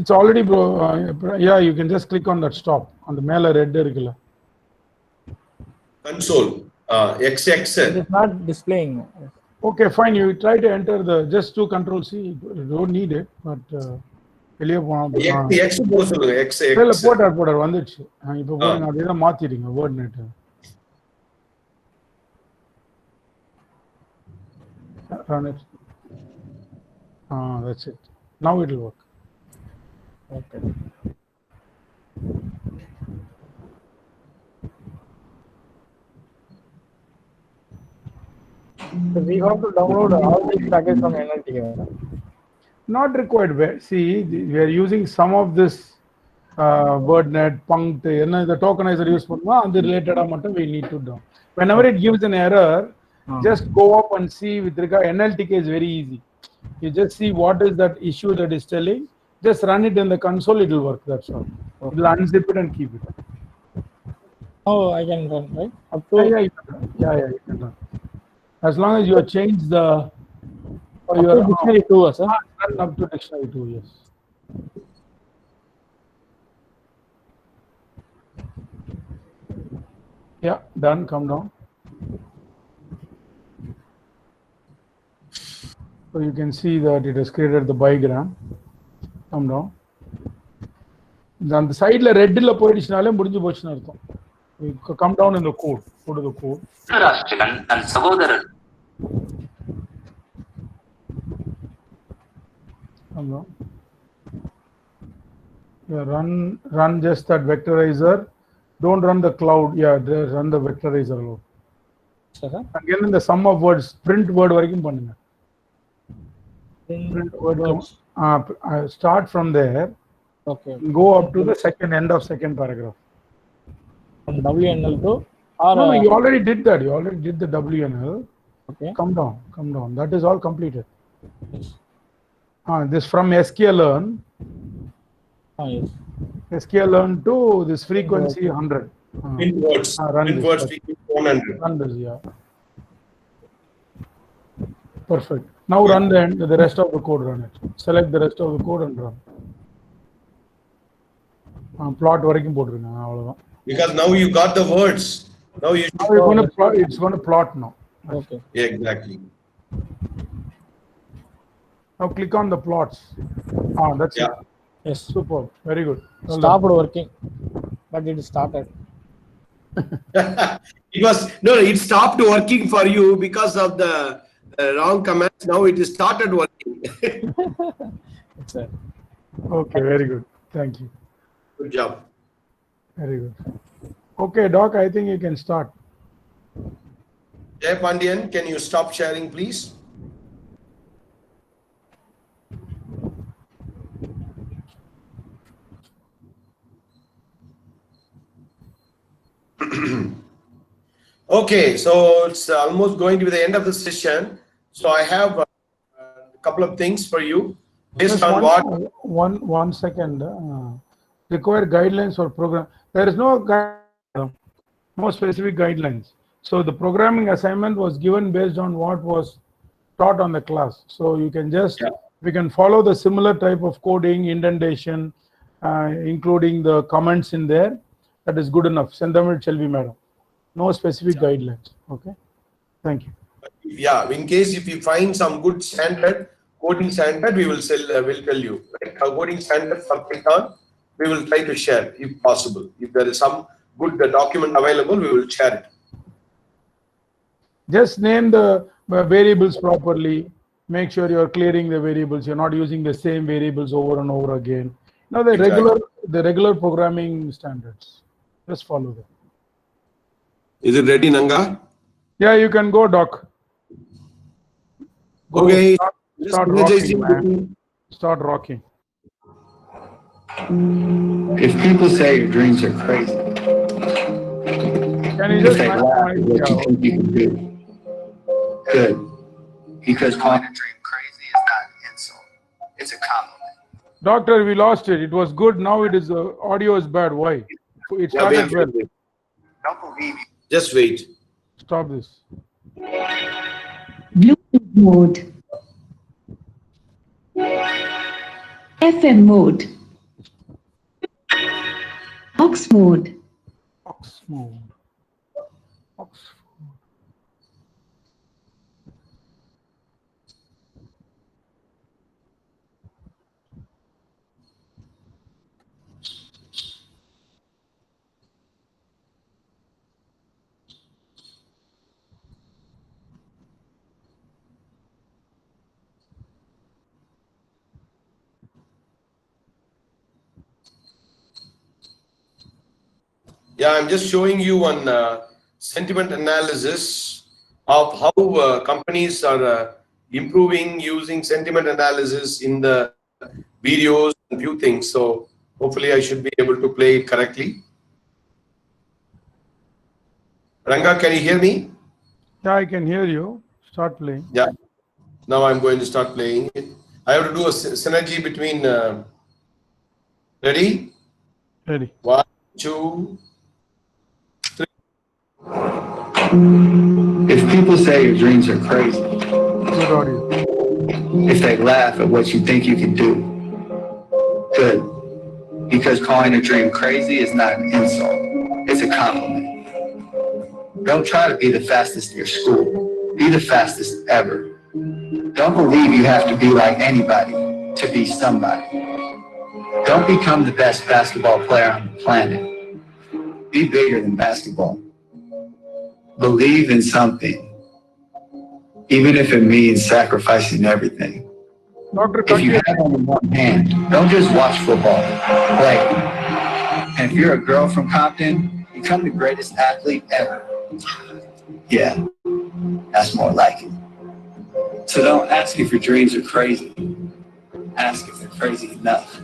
It's already bro. Yeah, you can just click on that stop. On the மேல red இருக்குல. Console. XX. It is not displaying. Okay, fine. You try to enter the just to control C. You don't need it, but வெளிய போனா X போட சொல்லுங்க. X. இல்ல போடார் வந்துச்சு. இப்போ போடுங்க அதே மாத்திடுங்க word net. Run it. That's it. Now it will work. Okay. So we have to download all these packages from NLTK. Not required. See, we are using some of this WordNet, Punkt, the tokenizer use and the related we need to do. Whenever it gives an error, just go up and see with regard NLTK is very easy. You just see what is that issue that is telling. Just run it in the console, it will work. That's all. Okay. It will unzip it and keep it. Oh, I can run, right? Up to Yeah, you can run. As long as you have changed the your dictionary 2, sir. Run up to dictionary 2, yes. Yeah, done. Come down. So you can see that it has created the bigram. Come down. On the side, red la poidichnaale mudinju pochunu artham. You come down in the code. Go to the code. And Sahodaran. Come down. Yeah, run just that vectorizer. Don't run the cloud. Yeah, run the vectorizer alone. Again, in the sum of words, print word varaikkum pannunga. Print words. Start from there. Okay. Go up to the second end of second paragraph. From WNL to no, you already did that. You already did the WNL. Okay. Come down. That is all completed. Yes. This from sklearn. Yes. sklearn to this frequency 100. Print words. Print words 100. Run this, yeah. Perfect. Now run the rest of the code. Run it. Select the rest of the code and run. Plot varaikkum potrunga avladha. Because now you got the words. Now you now going to plot, it's going to plot now. Okay. Yeah, exactly. Now click on the plots. That's it. Yes. Superb. Very good. Well stopped working, but it started. It stopped working for you because of the wrong commands. Now it started working. Okay, very good. Thank you. Good job. Very good. Okay, Doc, I think you can start. Jay Pandian, can you stop sharing, please? Okay, so it's almost going to be the end of the session. So I have a couple of things for you based Just on one second. Required guidelines for program. There is no specific guidelines. So the programming assignment was given based on what was taught on the class. So you can just we can follow the similar type of coding, indentation, including the comments in there. That is good enough. Send them to Shelby Madam. No specific guidelines. Okay. Thank you. Yeah, in case if you find some good standard, coding standard, we will tell you. Right? A coding standard for Python, we will try to share if possible. If there is some good document available, we will share it. Just name the variables properly. Make sure you are clearing the variables. You're not using the same variables over and over again. Now the regular programming standards. Just follow them. Is it ready, Nanga? Yeah, you can go, Doc. Go. Okay. Start rocking, man. Start rocking. If people say your dreams are crazy, can you just say what you think you can do? Good. Because calling a dream crazy is not an insult. It's a compliment. Doctor, we lost it. It was good. Now it is audio is bad. Why? It started well. Don't believe you. Just wait. Stop this. Bluetooth mode. FM mode. Aux mode. Aux mode. Oxford. Yeah, I'm just showing you one sentiment analysis of how companies are improving using sentiment analysis in the videos and few things. So hopefully I should be able to play it correctly. Ranga, can you hear me? Yeah, I can hear you. Start playing. Yeah. Now I'm going to start playing it. I have to do a synergy between. Ready? Ready. 1, 2, 3. If people say your dreams are crazy, Good audio. if they laugh at what you think you can do, good. Because calling a dream crazy is not an insult, it's a compliment. Don't try to be the fastest in your school. Be the fastest ever. Don't believe you have to be like anybody to be somebody. Don't become the best basketball player on the planet. Be bigger than basketball. Believe in something, even if it means sacrificing everything. Dr. If you have only one hand, don't just watch football, play. And if you're a girl from Compton, become the greatest athlete ever. Yeah, that's more like it. So don't ask if your dreams are crazy. Ask if they're crazy enough.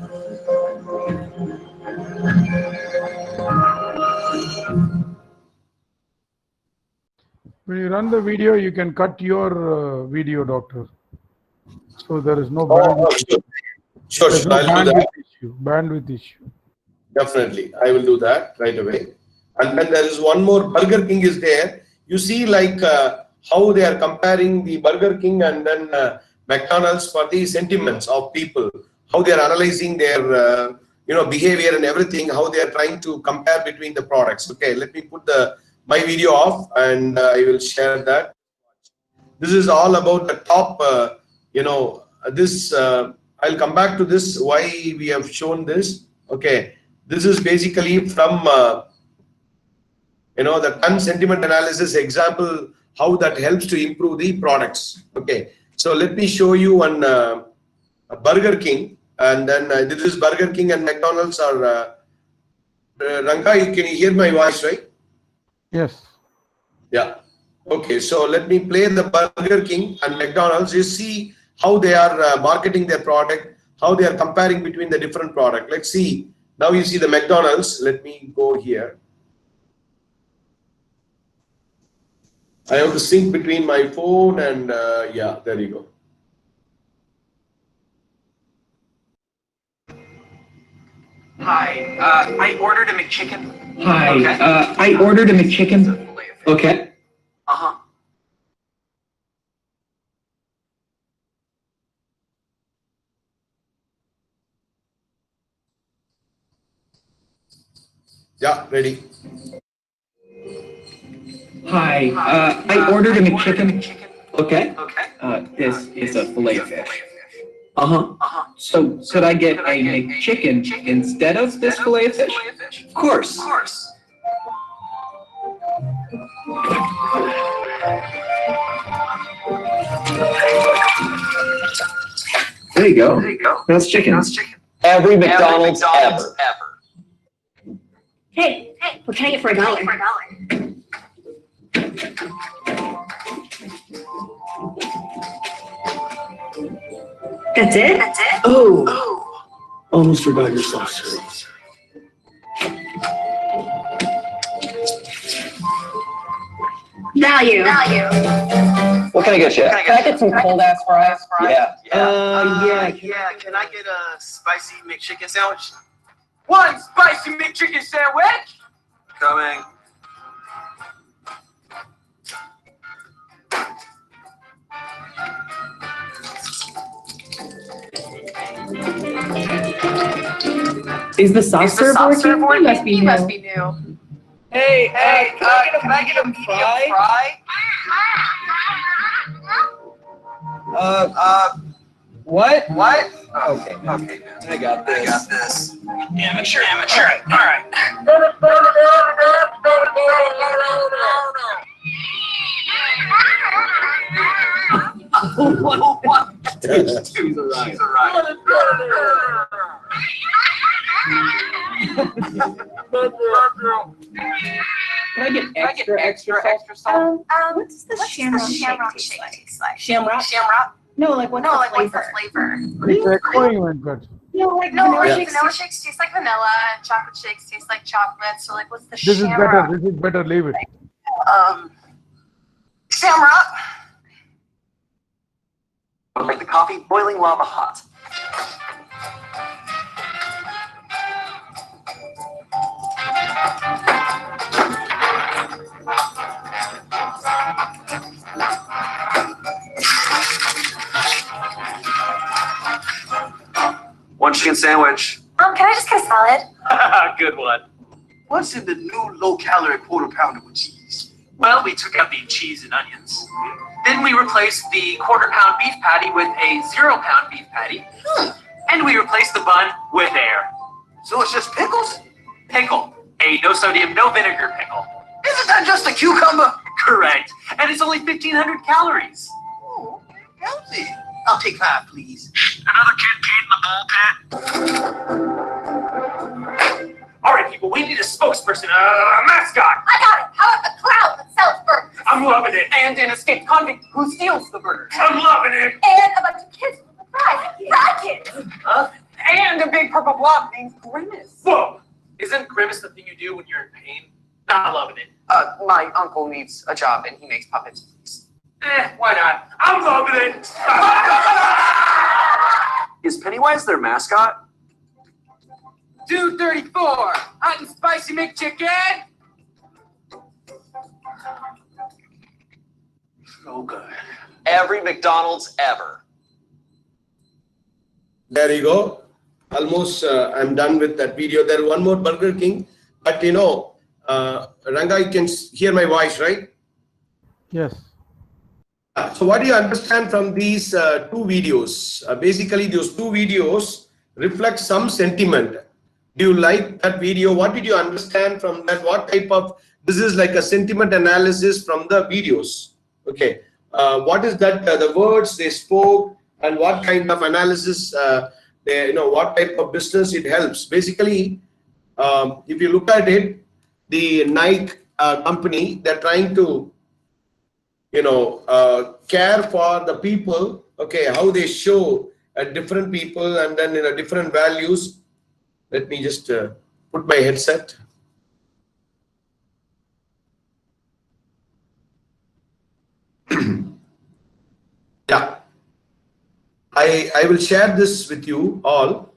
When you run the video, you can cut your video, doctor. So there is no Oh, bandwidth. sure. There's no I'll do that. bandwidth issue. Definitely, I will do that right away. And then there is one more. Burger King is there. You see, like how they are comparing the Burger King and then McDonald's for the sentiments of people. How they are analyzing their behavior and everything. How they are trying to compare between the products. Okay, let me put my video off and I will share that. This is all about the top. This. I'll come back to this. Why we have shown this. Okay, this is basically from the ton sentiment analysis example, how that helps to improve the products. Okay, so let me show you one Burger King, and then this is Burger King and McDonald's are. Ranga, can you hear my voice, right? Yes. Yeah. Okay, so let me play the Burger King and McDonald's. You see how they are marketing their product, how they are comparing between the different product. Let's see. Now you see the McDonald's. Let me go here. I have to sync between my phone and yeah, there you go. Hi, I ordered a McChicken. Hi, Okay. I ordered a McChicken. Okay. Uh-huh. Yeah, ready. Hi, I ordered a McChicken. Okay. Okay. This is a fillet of fish. Uh-huh. So could I get a McChicken instead of this fillet of fish? Of course. Of course. There you go. There you go. That's chicken. That's chicken. Every McDonald's ever. Hey, what can I get for $1? That's it? Oh, almost forgot your soft serve. Value. What can I get you? Can I get some cold ass fries? Yeah. Yeah. Can I get a spicy McChicken sandwich? One spicy McChicken sandwich. Coming. Is the soft serve working? He must be new. Hey, can I get a medium fry? What? Okay, I got this. Amateur. All right. What? Two's alright. Can I get extra salt? What does the shamrock shake taste like? Shamrock? No, like what's the flavor? It's echoing like that. Vanilla shakes taste like vanilla, and chocolate shakes taste like chocolate. So like, what's the This shamrock? is better. Leave it. Shamrock. Make the coffee boiling lava hot. One chicken sandwich. Can I just get a salad? Good one. What's in the new low-calorie quarter pounder with cheese? Well, we took out the cheese and onions. Then we replaced the quarter-pound beef patty with a 0-pound beef patty. And we replaced the bun with air. So it's just pickles? Pickle. A no sodium, no vinegar pickle. Isn't that just a cucumber? Correct. And it's only 1,500 calories. Oh, healthy. I'll take 5, please. Another kid peed in the ball pit. All right, people, we need a spokesperson, a mascot. I got it. How about a clown that sells burgers? I'm loving it. And an escaped convict who steals the burger. I'm loving it. And a bunch of kids with fries kids. Huh? And a big purple blob named Grimace. Whoa! Isn't grimace the thing you do when you're in pain? Not loving it. My uncle needs a job and he makes puppets. Why not? I'm loving it. Is Pennywise their mascot? 234, hot and spicy McChicken. So good. Every McDonald's ever. There you go. Almost I'm done with that video. There one more Burger King, but you know, Ranga, you can hear my voice, right? Yes. So what do you understand from these two videos? Basically, those two videos reflect some sentiment. Do you like that video? What did you understand from that? What type of, this is like a sentiment analysis from the videos. Okay. What is that, the words they spoke and what kind of analysis, they, you know, what type of business it helps. Basically, if you look at it, the Nike company, they're trying to, you know, care for the people, okay, how they show different people and then, you know, different values. Let me just put my headset. Yeah, I will share this with you all.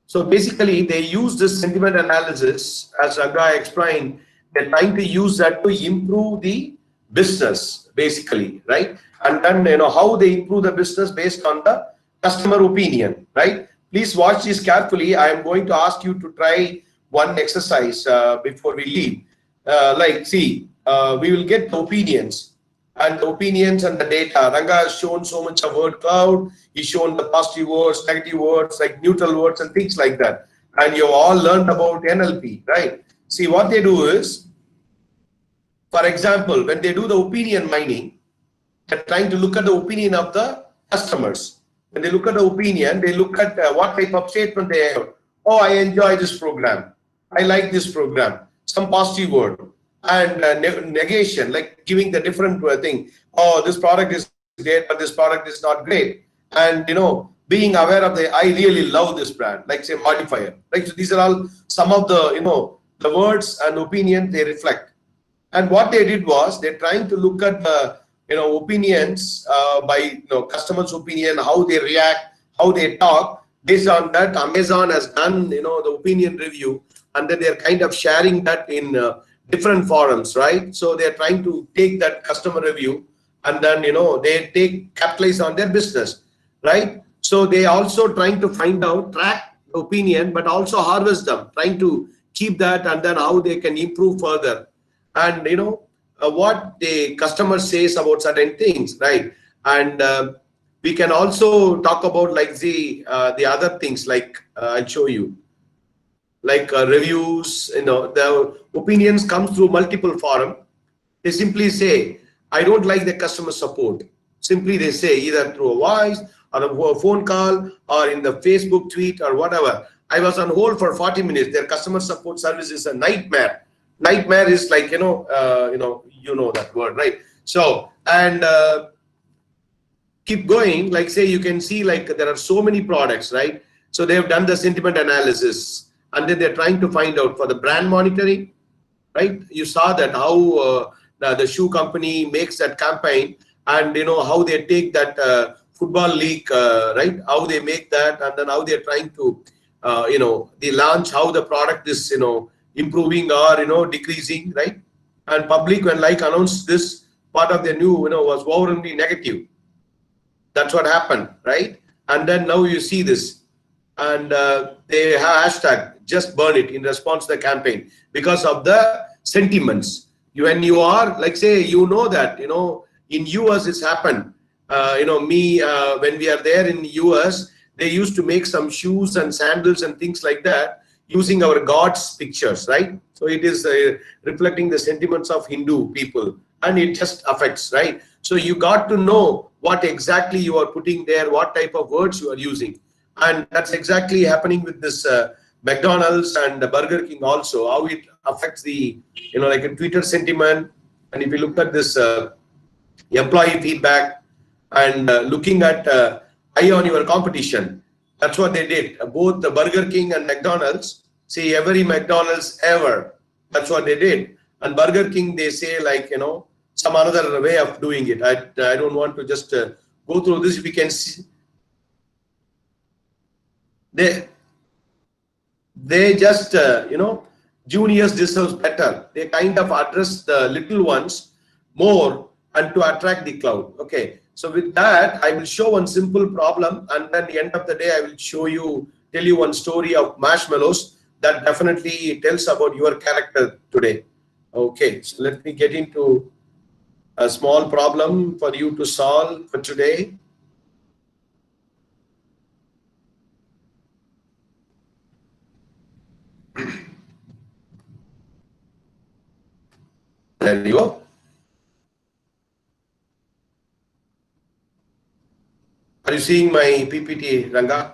So basically, they use this sentiment analysis, as Ranga explained. They're trying to use that to improve the business, basically, right? And then, you know, how they improve the business based on the customer opinion, right? Please watch this carefully. I am going to ask you to try one exercise before we leave. Like, see, we will get the opinions and the data. Ranga has shown so much of word cloud. He's shown the positive words, negative words, like neutral words and things like that. And you all learned about NLP, right? See, what they do is, for example, when they do the opinion mining, they're trying to look at the opinion of the customers. When they look at the opinion, they look at what type of statement they have. Oh, I enjoy this program. I like this program. Some positive word. And negation, like giving the different thing. Oh, this product is great, but this product is not great. And, you know, being aware of the, I really love this brand, like say modifier. Like, so these are all some of the, you know, the words and opinion they reflect. And what they did was they're trying to look at the, you know, opinions by, you know, customers' opinion, how they react, how they talk. Based on that, Amazon has done, you know, the opinion review, and then they're kind of sharing that in different forums, right? So they're trying to take that customer review and then, you know, they capitalize on their business, right? So they also trying to find out, track opinion, but also harvest them, trying to keep that and then how they can improve further. And, you know, what the customer says about certain things, right? And we can also talk about like the other things, like I'll show you, like reviews, you know, the opinions come through multiple forums. They simply say, I don't like the customer support. Simply they say either through a voice or a phone call or in the Facebook tweet or whatever. I was on hold for 40 minutes. Their customer support service is a nightmare. Nightmare is like, you know that word, right? So, and keep going, like say you can see like there are so many products, right? So they have done the sentiment analysis, and then they're trying to find out for the brand monitoring, right? You saw that how the shoe company makes that campaign, and you know how they take that football league, right? How they make that, and then how they're trying to, they launch how the product is, improving or decreasing, right? And public when like announced this part of their new, was overwhelmingly negative. That's what happened, right? And then now you see this, and they have hashtag just burn it in response to the campaign because of the sentiments. When you are like say that in US it's happened. When we are there in US, they used to make some shoes and sandals and things like that using our God's pictures, right? So it is reflecting the sentiments of Hindu people, and it just affects, right? So you got to know what exactly you are putting there, what type of words you are using. And that's exactly happening with this McDonald's and Burger King also, how it affects the, like a Twitter sentiment. And if you look at this employee feedback and looking at eye on your competition, that's what they did. Both the Burger King and McDonald's, see every McDonald's ever, that's what they did. And Burger King, they say like, some another way of doing it. I don't want to just go through this. We can see they just juniors deserves better. They kind of address the little ones more and to attract the crowd. Okay, so with that I will show one simple problem, and then at the end of the day I will tell you one story of marshmallows that definitely tells about your character today. Okay, so let me get into a small problem for you to solve for today. There you go. Are you seeing my PPT, Ranga?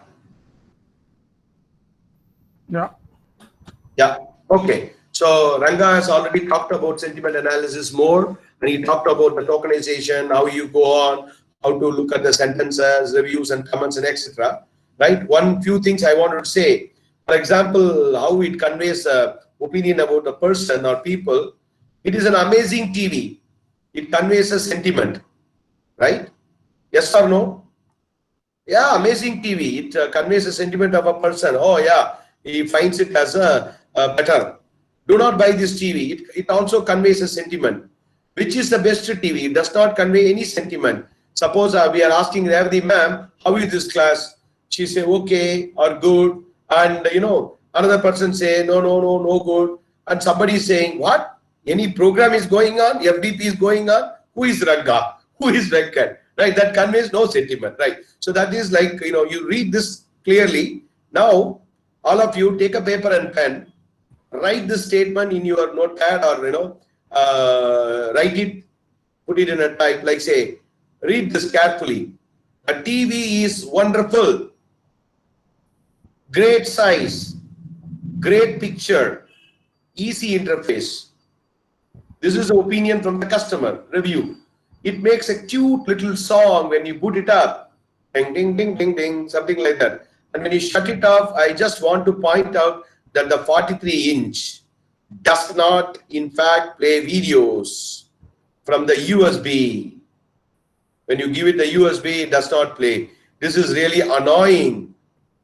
Yeah. Yeah. Okay. So Ranga has already talked about sentiment analysis more, and he talked about the tokenization, how you go on, how to look at the sentences, reviews and comments and etc. Right? Few things I wanted to say. For example, how it conveys a opinion about a person or people. It is an amazing TV. It conveys a sentiment, right? Yes or no? Yeah, amazing TV. It conveys a sentiment of a person. Oh yeah, he finds it as a better. Do not buy this TV. It also conveys a sentiment. Which is the best TV? It does not convey any sentiment. Suppose we are asking the ma'am, how is this class? She say okay or good, and another person say no good, and somebody is saying what? Any program is going on, FDP is going on. Who is Ranga? Who is Venkat? Right? That conveys no sentiment, right? So that is like you read this clearly. Now all of you take a paper and pen, write this statement in your notepad, or write it, put it in a type, like say, read this carefully. A TV is wonderful, great size, great picture, easy interface. This is the opinion from the customer review. It makes a cute little song when you put it up, ding ding ding ding ding, something like that. And when you shut it off, I just want to point out that the 43-inch does not in fact play videos from the USB. When you give it the USB, it does not play. This is really annoying,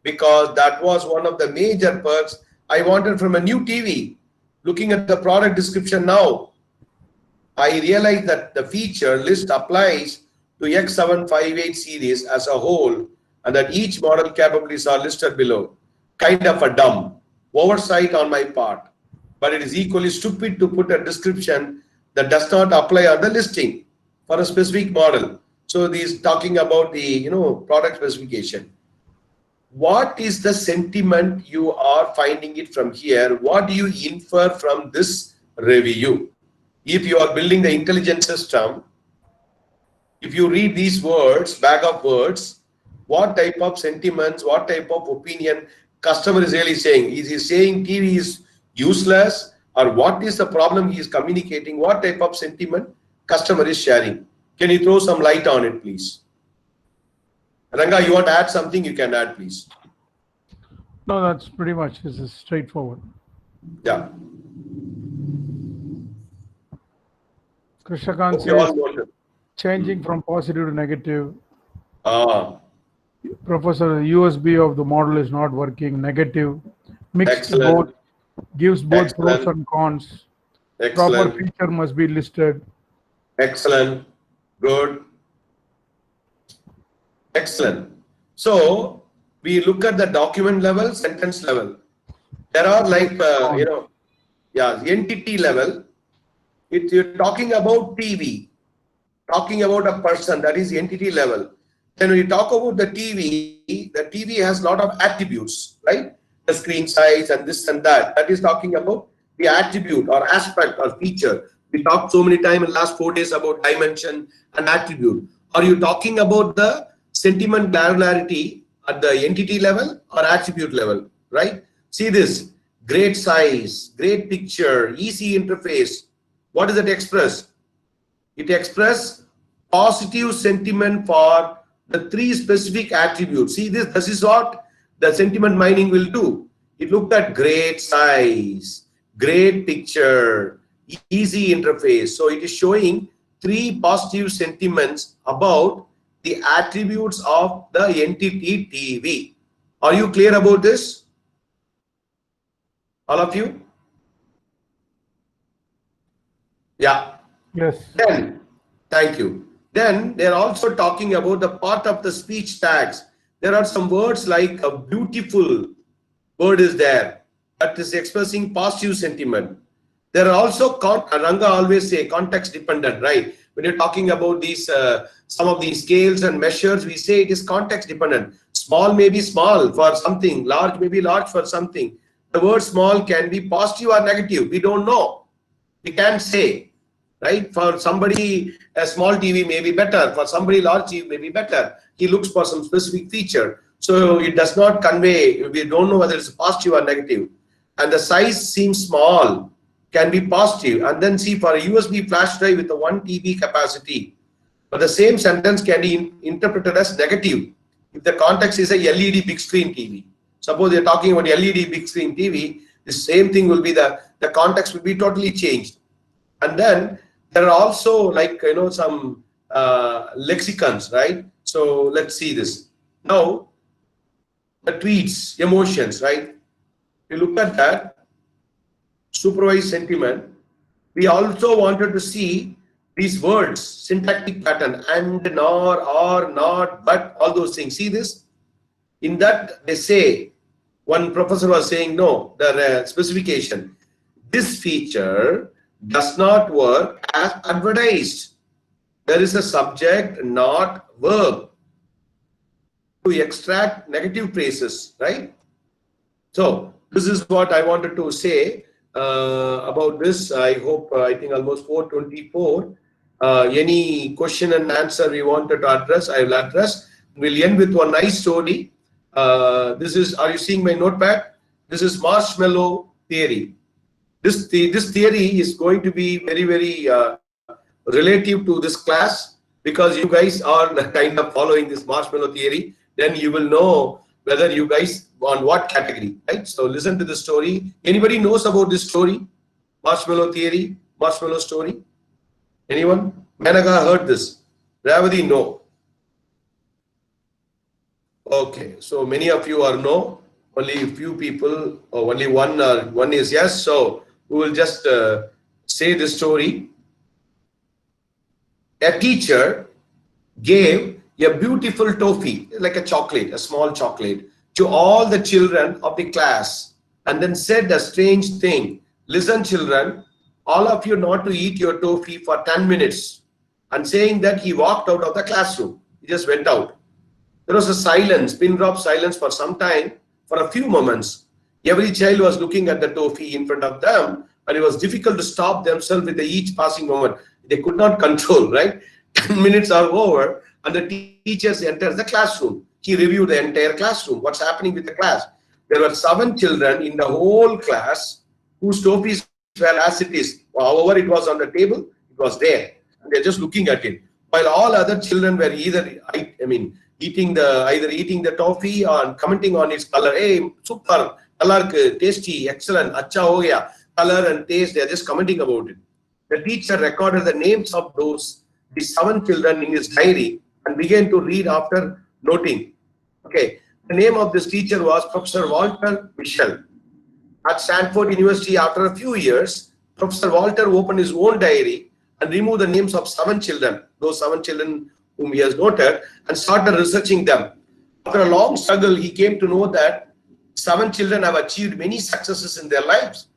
because that was one of the major perks I wanted from a new TV. Looking at the product description now, I realized that the feature list applies to X758 series as a whole, and that each model capabilities are listed below. Kind of a dumb oversight on my part, but it is equally stupid to put a description that does not apply on the listing for a specific model. So this talking about the product specification. What is the sentiment you are finding it from here? What do you infer from this review? If you are building the intelligent system, if you read these words, bag of words, what type of sentiments, what type of opinion customer is really saying? Is he saying TV is useless, or what is the problem he is communicating, what type of sentiment customer is sharing. Can you throw some light on it, please? Ranga, you want to add something? You can add, please. No, that's pretty much, this is straightforward. Yeah. Krishakant says, changing from positive to negative. Professor, the USB of the model is not working, negative. Mixed both, gives both pros and cons. Proper feature must be listed. Excellent. Good. Excellent. So we look at the document level, sentence level. There are like, entity level. If you're talking about TV, talking about a person, that is entity level. Then when you talk about the TV has a lot of attributes, right? The screen size and this and that. That is talking about the attribute or aspect or feature. We talked so many times in the last 4 days about dimension and attribute. Are you talking about the sentiment granularity at the entity level or attribute level, right? See this, great size, great picture, easy interface. What does it express? It expresses positive sentiment for the 3 specific attributes. See this is what the sentiment mining will do. It looked at great size, great picture, easy interface. So it is showing 3 positive sentiments about the attributes of the entity TV. Are you clear about this? All of you? Yeah. Yes. Then, thank you. Then they're also talking about the part of the speech tags. There are some words like a beautiful word is there that is expressing positive sentiment. There are also, Ranga always say, context dependent, right? When you're talking about these, some of these scales and measures, we say it is context dependent. Small may be small for something, large may be large for something. The word small can be positive or negative. We don't know. We can't say, right? For somebody, a small TV may be better. For somebody, large TV may be better. He looks for some specific feature. So it does not convey, we don't know whether it's positive or negative. And the size seems small, can be positive. And then see, for a USB flash drive with a 1 TB capacity, but the same sentence can be interpreted as negative if the context is a LED big screen TV. Suppose you're talking about LED big screen TV, the same thing will be the context will be totally changed. And then there are also like, some lexicons, right? So let's see this. Now, the tweets, emotions, right? You look at that, supervised sentiment. We also wanted to see these words, syntactic pattern, and, nor, or, not, but, all those things. See this? In that they say, one professor was saying, no, the specification, this feature does not work as advertised. There is a subject, not verb, to extract negative phrases, right? So this is what I wanted to say about this. I hope, I think almost 4:24. Any question and answer we wanted to address, I will address. We'll end with one nice story. This is, are you seeing my notepad? This is Marshmallow Theory. This theory is going to be very, very relative to this class, because you guys are kind of following this Marshmallow Theory. Then you will know whether you guys on what category, right? So listen to the story. Anybody knows about this story? Marshmallow Theory, Marshmallow Story? Anyone? Manaka heard this. Ravadi, no. Okay, so many of you are no. Only a few people, or only one is yes. So we will just say the story. A teacher gave a beautiful toffee, like a chocolate, a small chocolate, to all the children of the class, and then said a strange thing. Listen, children, all of you not to eat your toffee for 10 minutes. And saying that, he walked out of the classroom. He just went out. There was a silence, pin drop silence for some time, for a few moments. Every child was looking at the toffee in front of them, and it was difficult to stop themselves with each passing moment. They could not control, right? 10 minutes are over, and the teachers entered the classroom. He reviewed the entire classroom. What's happening with the class? There were 7 children in the whole class whose toffees were as it is. However, it was on the table, it was there. And they're just looking at it. While all other children were either, eating the toffee or commenting on its color. Hey, super, color, tasty, excellent, acha ho gaya. Color and taste, they're just commenting about it. The teacher recorded the names of the 7 children in his diary and began to read after noting. Okay, the name of this teacher was Professor Walter Michel. At Stanford University, after a few years, Professor Walter opened his own diary and removed the names of 7 children, those 7 children whom he has noted, and started researching them. After a long struggle, he came to know that 7 children have achieved many successes in their lives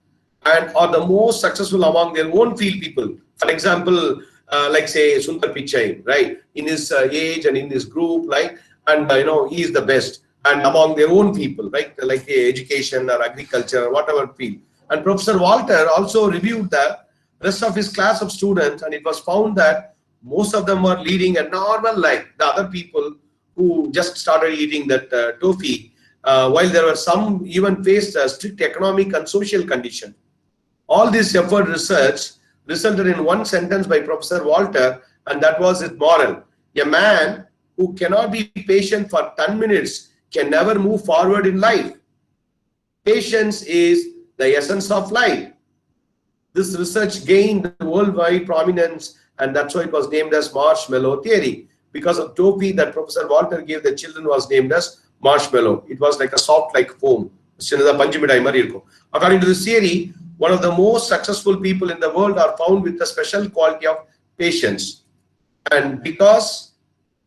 and are the most successful among their own field people. For example, like say Sundar Pichai, right? In his age and in his group, like, and he is the best. And among their own people, right? Like education or agriculture or whatever field. And Professor Walter also reviewed the rest of his class of students, and it was found that most of them were leading a normal life. The other people who just started eating that toffee, while there were some even faced a strict economic and social condition. All this effort research resulted in one sentence by Professor Walter, and that was his moral. A man who cannot be patient for 10 minutes can never move forward in life. Patience is the essence of life. This research gained worldwide prominence, and that's why it was named as Marshmallow Theory. Because of toffee that Professor Walter gave the children was named as marshmallow. It was like a soft like foam. According to this theory, one of the most successful people in the world are found with a special quality of patience. And because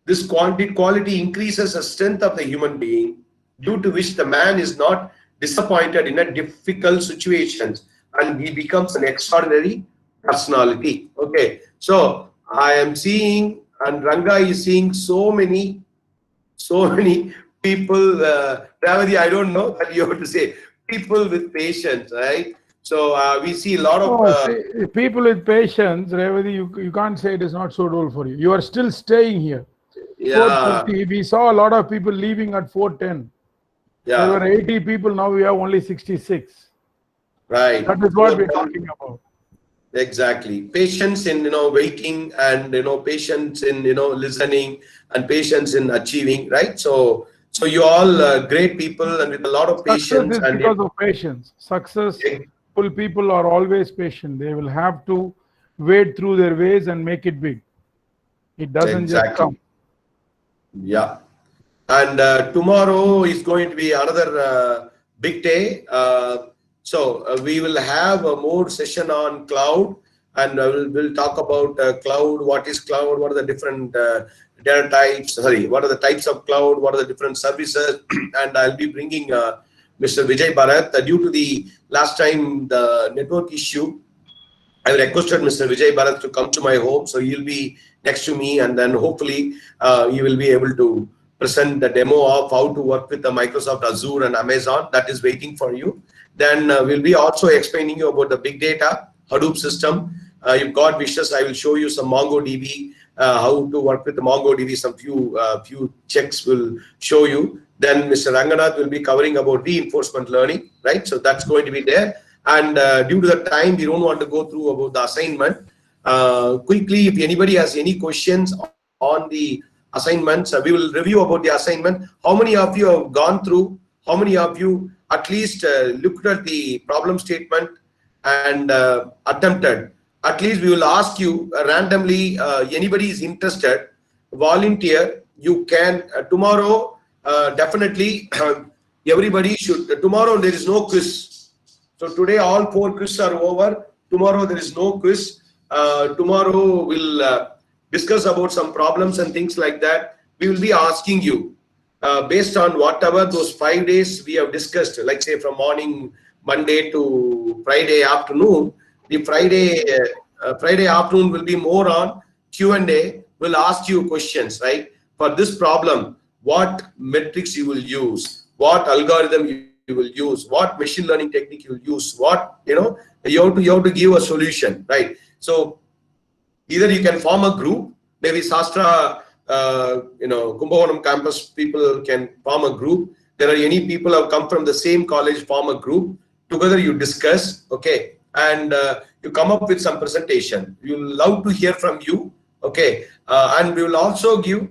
this quality increases the strength of the human being, due to which the man is not disappointed in a difficult situations, and he becomes an extraordinary personality. Okay, so I am seeing, and Ranga is seeing so many people. Ravadi, I don't know, but you have to say people with patience, right? So we see a lot of people with patience. Ravadi, you can't say it is not suitable for you. You are still staying here. Yeah. 4:30. We saw a lot of people leaving at 4:10. Yeah. There were 80 people. Now we have only 66. Right. That is what we're talking about. Exactly. Patience in waiting, and patience in listening, and patience in achieving. Right. So you all great people and with a lot of patience. Success is because of patience. Successful people are always patient. They will have to wade through their ways and make it big. It doesn't just come. Yeah. And tomorrow is going to be another big day. So we will have a more session on cloud, and we'll talk about cloud. What is cloud? What are the different data types? Sorry, what are the types of cloud? What are the different services? And I'll be bringing Mr. Vijay Bharat. Due to the last time the network issue, I requested Mr. Vijay Bharat to come to my home, so he'll be next to me, and then hopefully he will be able to present the demo of how to work with the Microsoft Azure and Amazon. That is waiting for you. Then we'll be also explaining you about the big data Hadoop system. If God wishes, I will show you some MongoDB, how to work with the MongoDB. Some few checks will show you. Then Mr. Ranganath will be covering about reinforcement learning, right? So that's going to be there. And due to the time, we don't want to go through about the assignment. Quickly, if anybody has any questions on the assignments, we will review about the assignment. How many of you have gone through? How many of you at least looked at the problem statement and attempted? At least we will ask you randomly, anybody is interested, volunteer. You can tomorrow, definitely everybody should. Tomorrow there is no quiz. So today all 4 quizzes are over. Tomorrow there is no quiz. Tomorrow we'll discuss about some problems and things like that. We will be asking you based on whatever those 5 days we have discussed, like say from morning Monday to Friday afternoon. The Friday afternoon will be more on Q&A. We'll ask you questions, right? For this problem, what metrics you will use, what algorithm you will use, what machine learning technique you will use, what you have to give a solution, right? So either you can form a group, maybe SASTRA, Kumbhakonam campus people can form a group. There are any people who have come from the same college, form a group. Together you discuss, okay, and you come up with some presentation. We will love to hear from you. Okay, and we will also give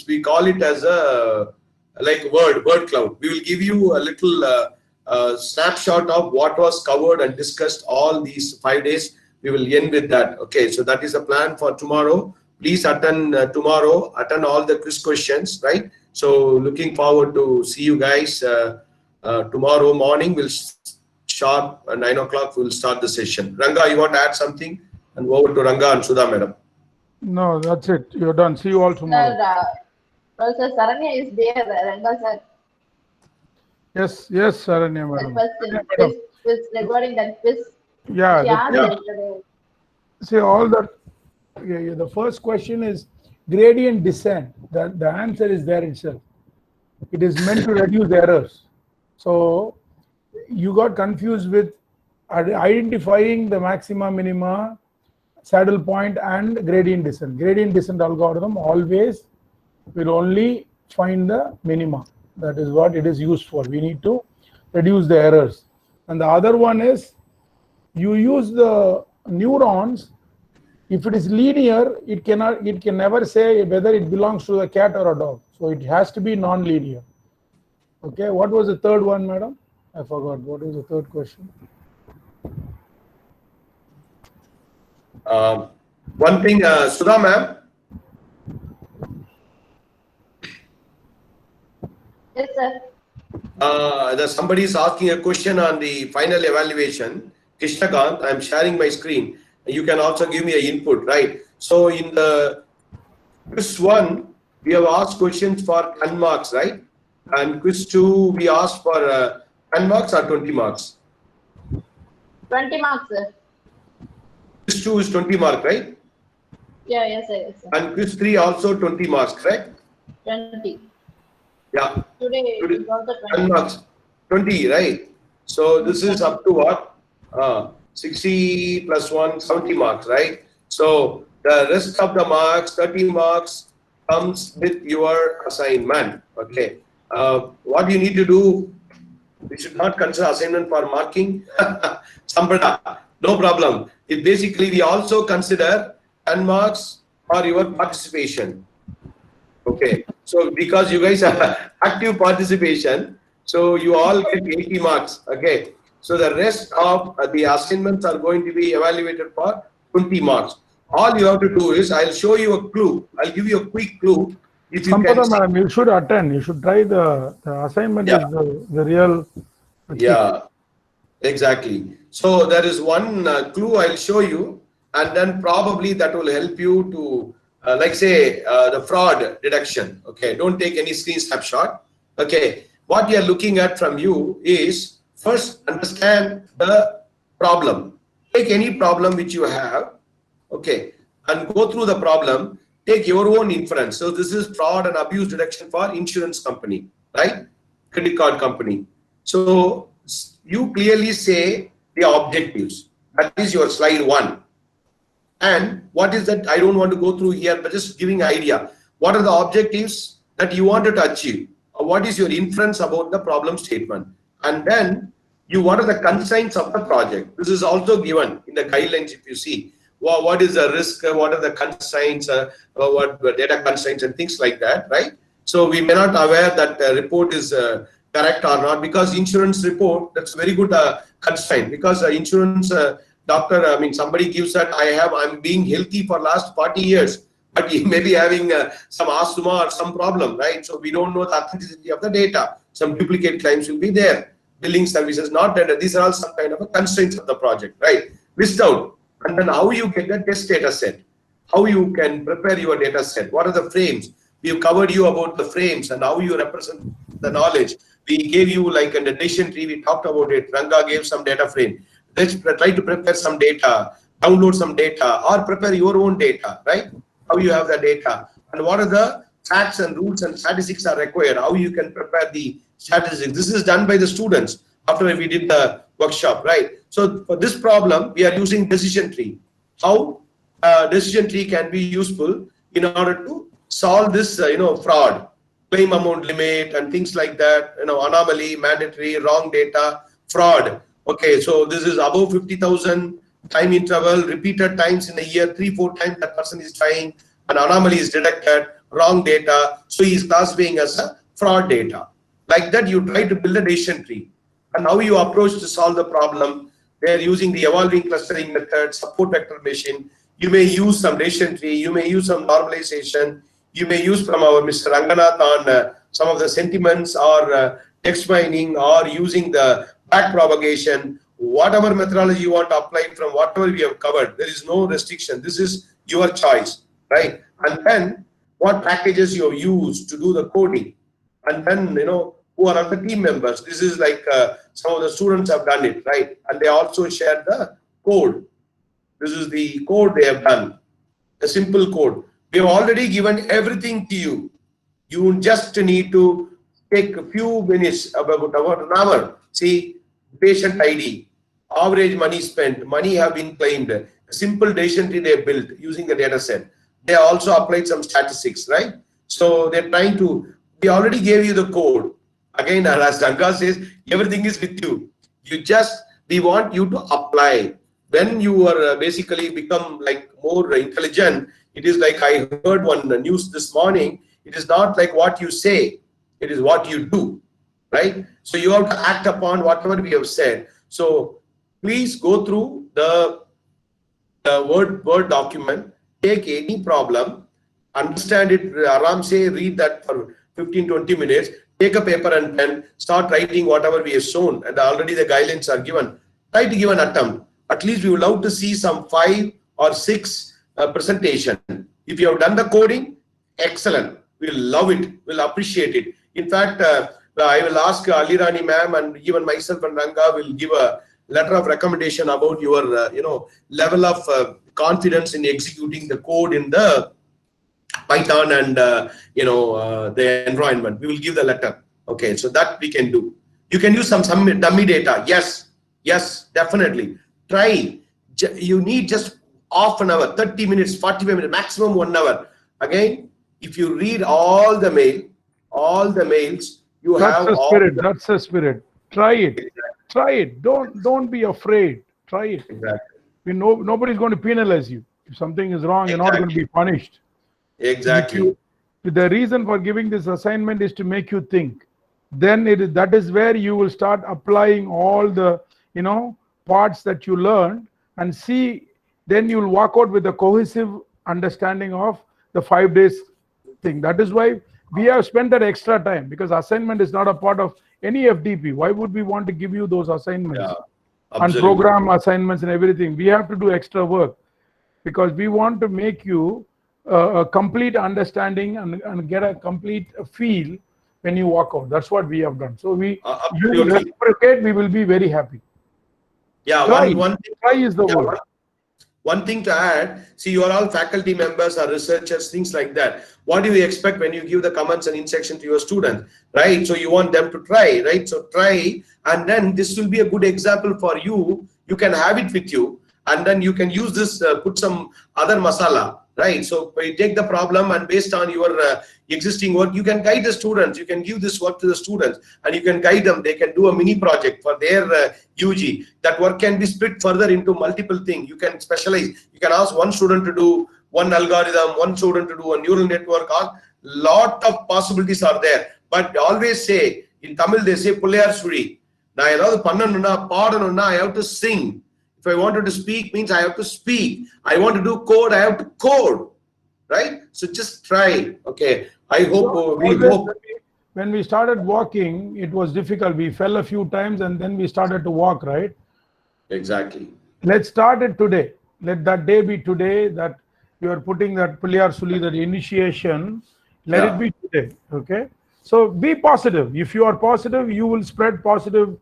we call it as a like word cloud. We will give you a little snapshot of what was covered and discussed all these 5 days. We will end with that. Okay, so that is the plan for tomorrow. Please attend tomorrow. Attend all the quiz questions, right? So looking forward to see you guys tomorrow morning. We'll sharp 9 o'clock. We'll start the session. Ranga, you want to add something? And over to Ranga and Sudha, madam. No, that's it. You're done. See you all tomorrow. Sir, Sir Saranya is there. Ranga sir. Yes, Saranya, madam. Quiz regarding that quiz. Yeah. See, all that. The first question is gradient descent. The answer is there itself. It is meant to reduce errors. So you got confused with identifying the maxima, minima, saddle point, and gradient descent. Gradient descent algorithm always will only find the minima. That is what it is used for. We need to reduce the errors. And the other one is you use the neurons. If it is linear, it can never say whether it belongs to a cat or a dog. So it has to be non-linear. Okay, what was the third one, madam? I forgot. What was the third question? One thing, Sudha ma'am. Yes, sir. Somebody is asking a question on the final evaluation. Krishnakant, I am sharing my screen. You can also give me an input, right? So in the quiz 1, we have asked questions for 10 marks, right? And quiz 2, we asked for 10 marks or 20 marks? 20 marks, sir. Quiz 2 is 20 marks, right? Yeah, yes, sir. And quiz 3 also 20 marks, correct? 20. Yeah. Today is also 10 marks. 20, right? So this is up to what? 60 plus 1, 70 marks, right? So the rest of the marks, 30 marks, comes with your assignment. Okay. What you need to do, we should not consider assignment for marking. Sampada, no problem. It basically, we also consider 10 marks for your participation. Okay. So because you guys are active participation, so you all get 80 marks. Okay. So the rest of the assignments are going to be evaluated for 20 marks. All you have to do is, I'll show you a clue. I'll give you a quick clue. If you Sampada, ma'am, you should attend. You should try the assignment. Yeah. Is the real. Yeah, exactly. So there is one clue I'll show you, and then probably that will help you to, like say, the fraud detection. Okay, don't take any screen snapshot. Okay, what we are looking at from you is, first, understand the problem. Take any problem which you have, okay, and go through the problem. Take your own inference. So this is fraud and abuse detection for insurance company, right? Credit card company. So you clearly say the objectives. That is your slide 1. And what is that? I don't want to go through here, but just giving an idea. What are the objectives that you wanted to achieve? Or what is your inference about the problem statement? And then what are the constraints of the project? This is also given in the guidelines. If you see, what is the risk? What are the constraints? What data constraints and things like that, right? So we may not aware that the report is correct or not, because insurance report, that's very good constraint, because insurance doctor, I mean, somebody gives that I'm being healthy for last 40 years, but he may be having some asthma or some problem, right? So we don't know the authenticity of the data. Some duplicate claims will be there. Billing services not rendered. These are all some kind of a constraints of the project, right? List out. And then how you get the test data set, how you can prepare your data set, what are the frames. We've covered you about the frames and how you represent the knowledge. We gave you, like in the decision tree, we talked about it. Ranga gave some data frame. Let's try to prepare some data, download some data, or prepare your own data, right? How you have the data, and what are the facts and rules and statistics are required, how you can prepare the statistics. This is done by the students after we did the workshop, right? So for this problem, we are using decision tree. How decision tree can be useful in order to solve this, fraud, claim amount limit and things like that, anomaly, mandatory, wrong data, fraud. Okay, so this is above 50,000 time interval, repeated times in a year, 3-4 times that person is trying, an anomaly is detected, wrong data, so he is classifying as a fraud data. Like that, you try to build a decision tree. And how you approach to solve the problem, they are using the evolving clustering method, support vector machine. You may use some decision tree, you may use some normalization, you may use from our Mr. Ranganath on some of the sentiments or text mining or using the back propagation, whatever methodology you want to apply from whatever we have covered. There is no restriction. This is your choice, right? And then what packages you have used to do the coding, and then who are other team members. This is like some of the students have done it, right? And they also shared the code. This is the code they have done, a simple code. We have already given everything to you. You just need to take a few minutes, about an hour. See, patient ID, average money spent, money have been claimed, a simple decision tree they built using the data set. They also applied some statistics, right? So they're trying to, we already gave you the code. Again, as Ranga says, everything is with you. We want you to apply. When you are basically become like more intelligent, it is like I heard one news this morning, it is not like what you say, it is what you do, right? So you have to act upon whatever we have said. So please go through the Word document, take any problem, understand it, Aram say, read that for 15-20 minutes, take a paper and pen, start writing whatever we have shown, and already the guidelines are given. Try to give an attempt. At least we would love to see some 5 or 6 presentation. If you have done the coding, excellent. We'll love it. We'll appreciate it. In fact, I will ask Alirani ma'am, and even myself and Ranga will give a letter of recommendation about your level of confidence in executing the code in the Python and the environment. We will give the letter. Okay, so that we can do. You can use some dummy data. Yes, definitely. Try. You need just half an hour, 30 minutes, 45 minutes, maximum 1 hour. Again, if you read all the mails, you that's have the all spirit. That's the spirit. Try it. Exactly. Try it. Don't be afraid. Try it. Exactly. Nobody's going to penalize you. If something is wrong, you're not going to be punished. Exactly. The reason for giving this assignment is to make you think. Then that is where you will start applying all the parts that you learned and see. Then you will walk out with a cohesive understanding of the 5 days thing. That is why we have spent that extra time, because assignment is not a part of any FDP. Why would we want to give you those assignments and program assignments and everything? We have to do extra work because we want to make you a complete understanding and get a complete feel when you walk out. That's what we have done. So you will reciprocate, we will be very happy. Yeah, try is the word. One thing to add, see, you are all faculty members or researchers, things like that. What do you expect when you give the comments and instruction to your students, right? So you want them to try, right? So try, and then this will be a good example for you. You can have it with you, and then you can use this, put some other masala, right? So you take the problem, and based on your existing work, you can guide the students. You can give this work to the students, and you can guide them. They can do a mini project for their UG. That work can be split further into multiple things. You can specialize. You can ask one student to do one algorithm, one student to do a neural network. A lot of possibilities are there. But always say, in Tamil they say, Pullayar Suri. Now, I have to sing. If I wanted to speak, means I have to speak. I want to do code, I have to code. Right? So just try. Okay. I hope, we hope. When we started walking, it was difficult. We fell a few times and then we started to walk, right? Exactly. Let's start it today. Let that day be today, that you are putting that Pullayar Suli, that initiation, let it be today. Okay? So be positive. If you are positive, you will spread positive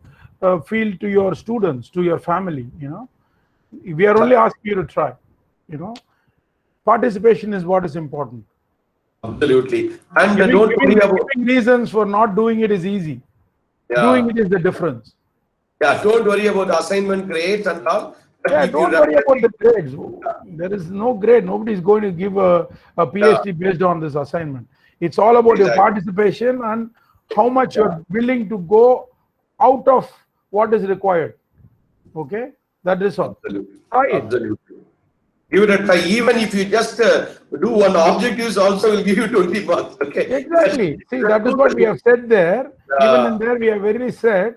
feel to your students, to your family. We are only asking you to try. Participation is what is important. Absolutely. And giving reasons for not doing it is easy. Doing it is the difference. Yeah, don't worry about assignment grades and all. Yeah, don't worry about the grades. There is no grade. Nobody is going to give a PhD based on this assignment. It's all about your participation and how much you're willing to go out of what is required. Okay, that is all. Absolutely. Try it. Absolutely. Give it a try. Even if you just do one objectives, also will give you 20 marks. Okay. Exactly. See, that is what we have said there. Even in there, we have very said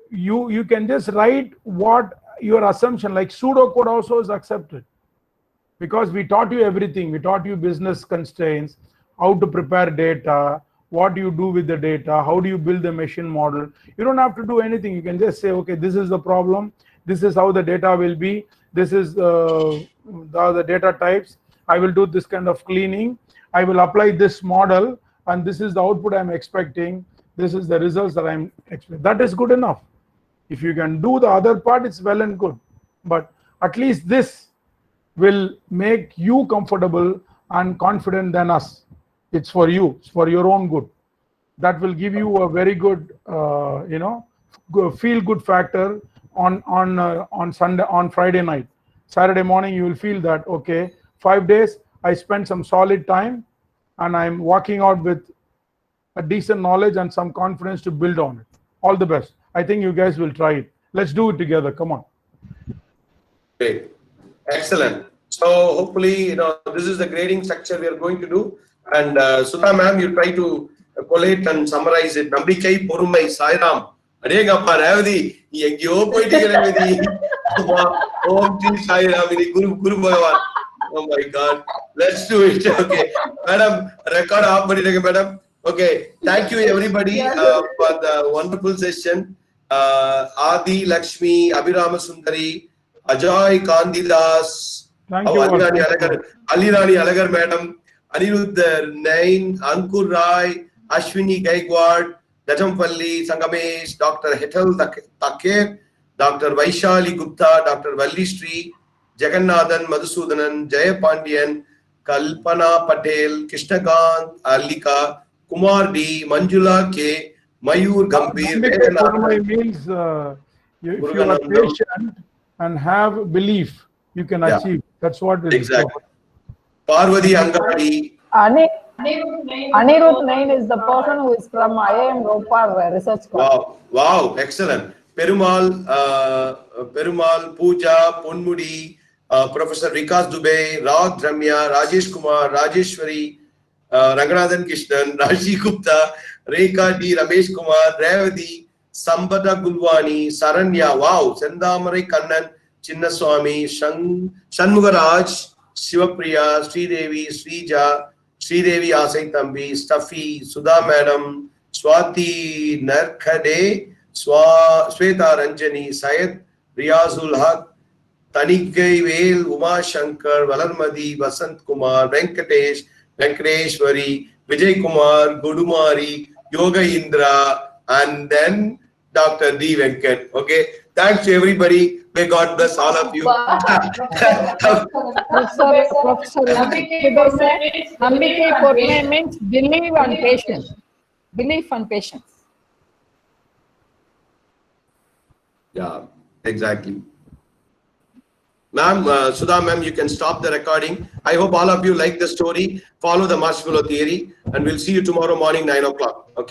you can just write what your assumption, like pseudocode also is accepted, because we taught you everything. We taught you business constraints, how to prepare data, what do you do with the data, how do you build the machine model. You don't have to do anything. You can just say, okay, this is the problem, this is how the data will be, this is the data types, I will do this kind of cleaning, I will apply this model, and this is the output I'm expecting, this is the results that I'm expecting. That is good enough. If you can do the other part, it's well and good, but at least this will make you comfortable and confident than us. It's for you, it's for your own good. That will give you a very good feel good factor on Sunday, on Friday night. Saturday morning you will feel that, okay, 5 days I spent some solid time and I'm walking out with a decent knowledge and some confidence to build on it. All the best. I think you guys will try it. Let's do it together. Come on. Great. Excellent. So hopefully, this is the grading structure we are going to do. And Sudha ma'am, you try to collate and summarize it. Nambikai Porumai Sairam. Adegappa Ravadi, Yengyo Poitigavadi. Om Ji Sairam, Guru Bhagavan. Oh my God. Let's do it. Okay. Madam, record off, madam. Okay. Thank you everybody for the wonderful session. Adi Lakshmi, Abhirama Sundari, Ajay Kandidas, Alirani Alagar madam, Aniruddha Nain, Ankur Rai, Ashwini Gaikwad, Dajampalli, Sangamesh, Dr. Hetal Take, Dr. Vaishali Gupta, Dr. Valli Sri, Jagannathan Madhusudanan, Jaya Pandian, Kalpana Patel, Krishnakant, Alika, Kumar D, Manjula K, Mayur Gambhir. Means if you are patient and have belief, you can achieve. That's what it is. Exactly. Parvati Angadi. Anirudh Nain is the person who is from IIM Ropar Research College. Wow, excellent. Perumal, Pooja, Ponmudi, Professor Vikas Dubey, Rag Dramya, Rajesh Kumar, Rajeshwari, Ranganathan Krishnan, Raji Gupta, Rekha D, Ramesh Kumar, Revati, Sambata Gulwani, Saranya, wow, Sendamarai Kannan, Chinnaswamy, Shanmugaraj, Shivapriya, Sridevi, Srija, Sridevi Asai Tambi, Stuffy, Sudha Madam, Swati Narkhade, Sweta Ranjani, Syed Riyazul Haq, Tanikai Vel, Uma Shankar, Valarmadi, Vasant Kumar, Venkatesh, Venkateshwari, Vijay Kumar, Gudumari, Yoga Indra, and then Dr. D. Venkat. Okay, thanks to everybody. May God bless all of you. Professor Ambike Porne means belief and patience. Belief and patience. Yeah, exactly. Ma'am, Sudha ma'am, you can stop the recording. I hope all of you like the story. Follow the Marshmallow Theory, and we'll see you tomorrow morning 9 o'clock. Okay.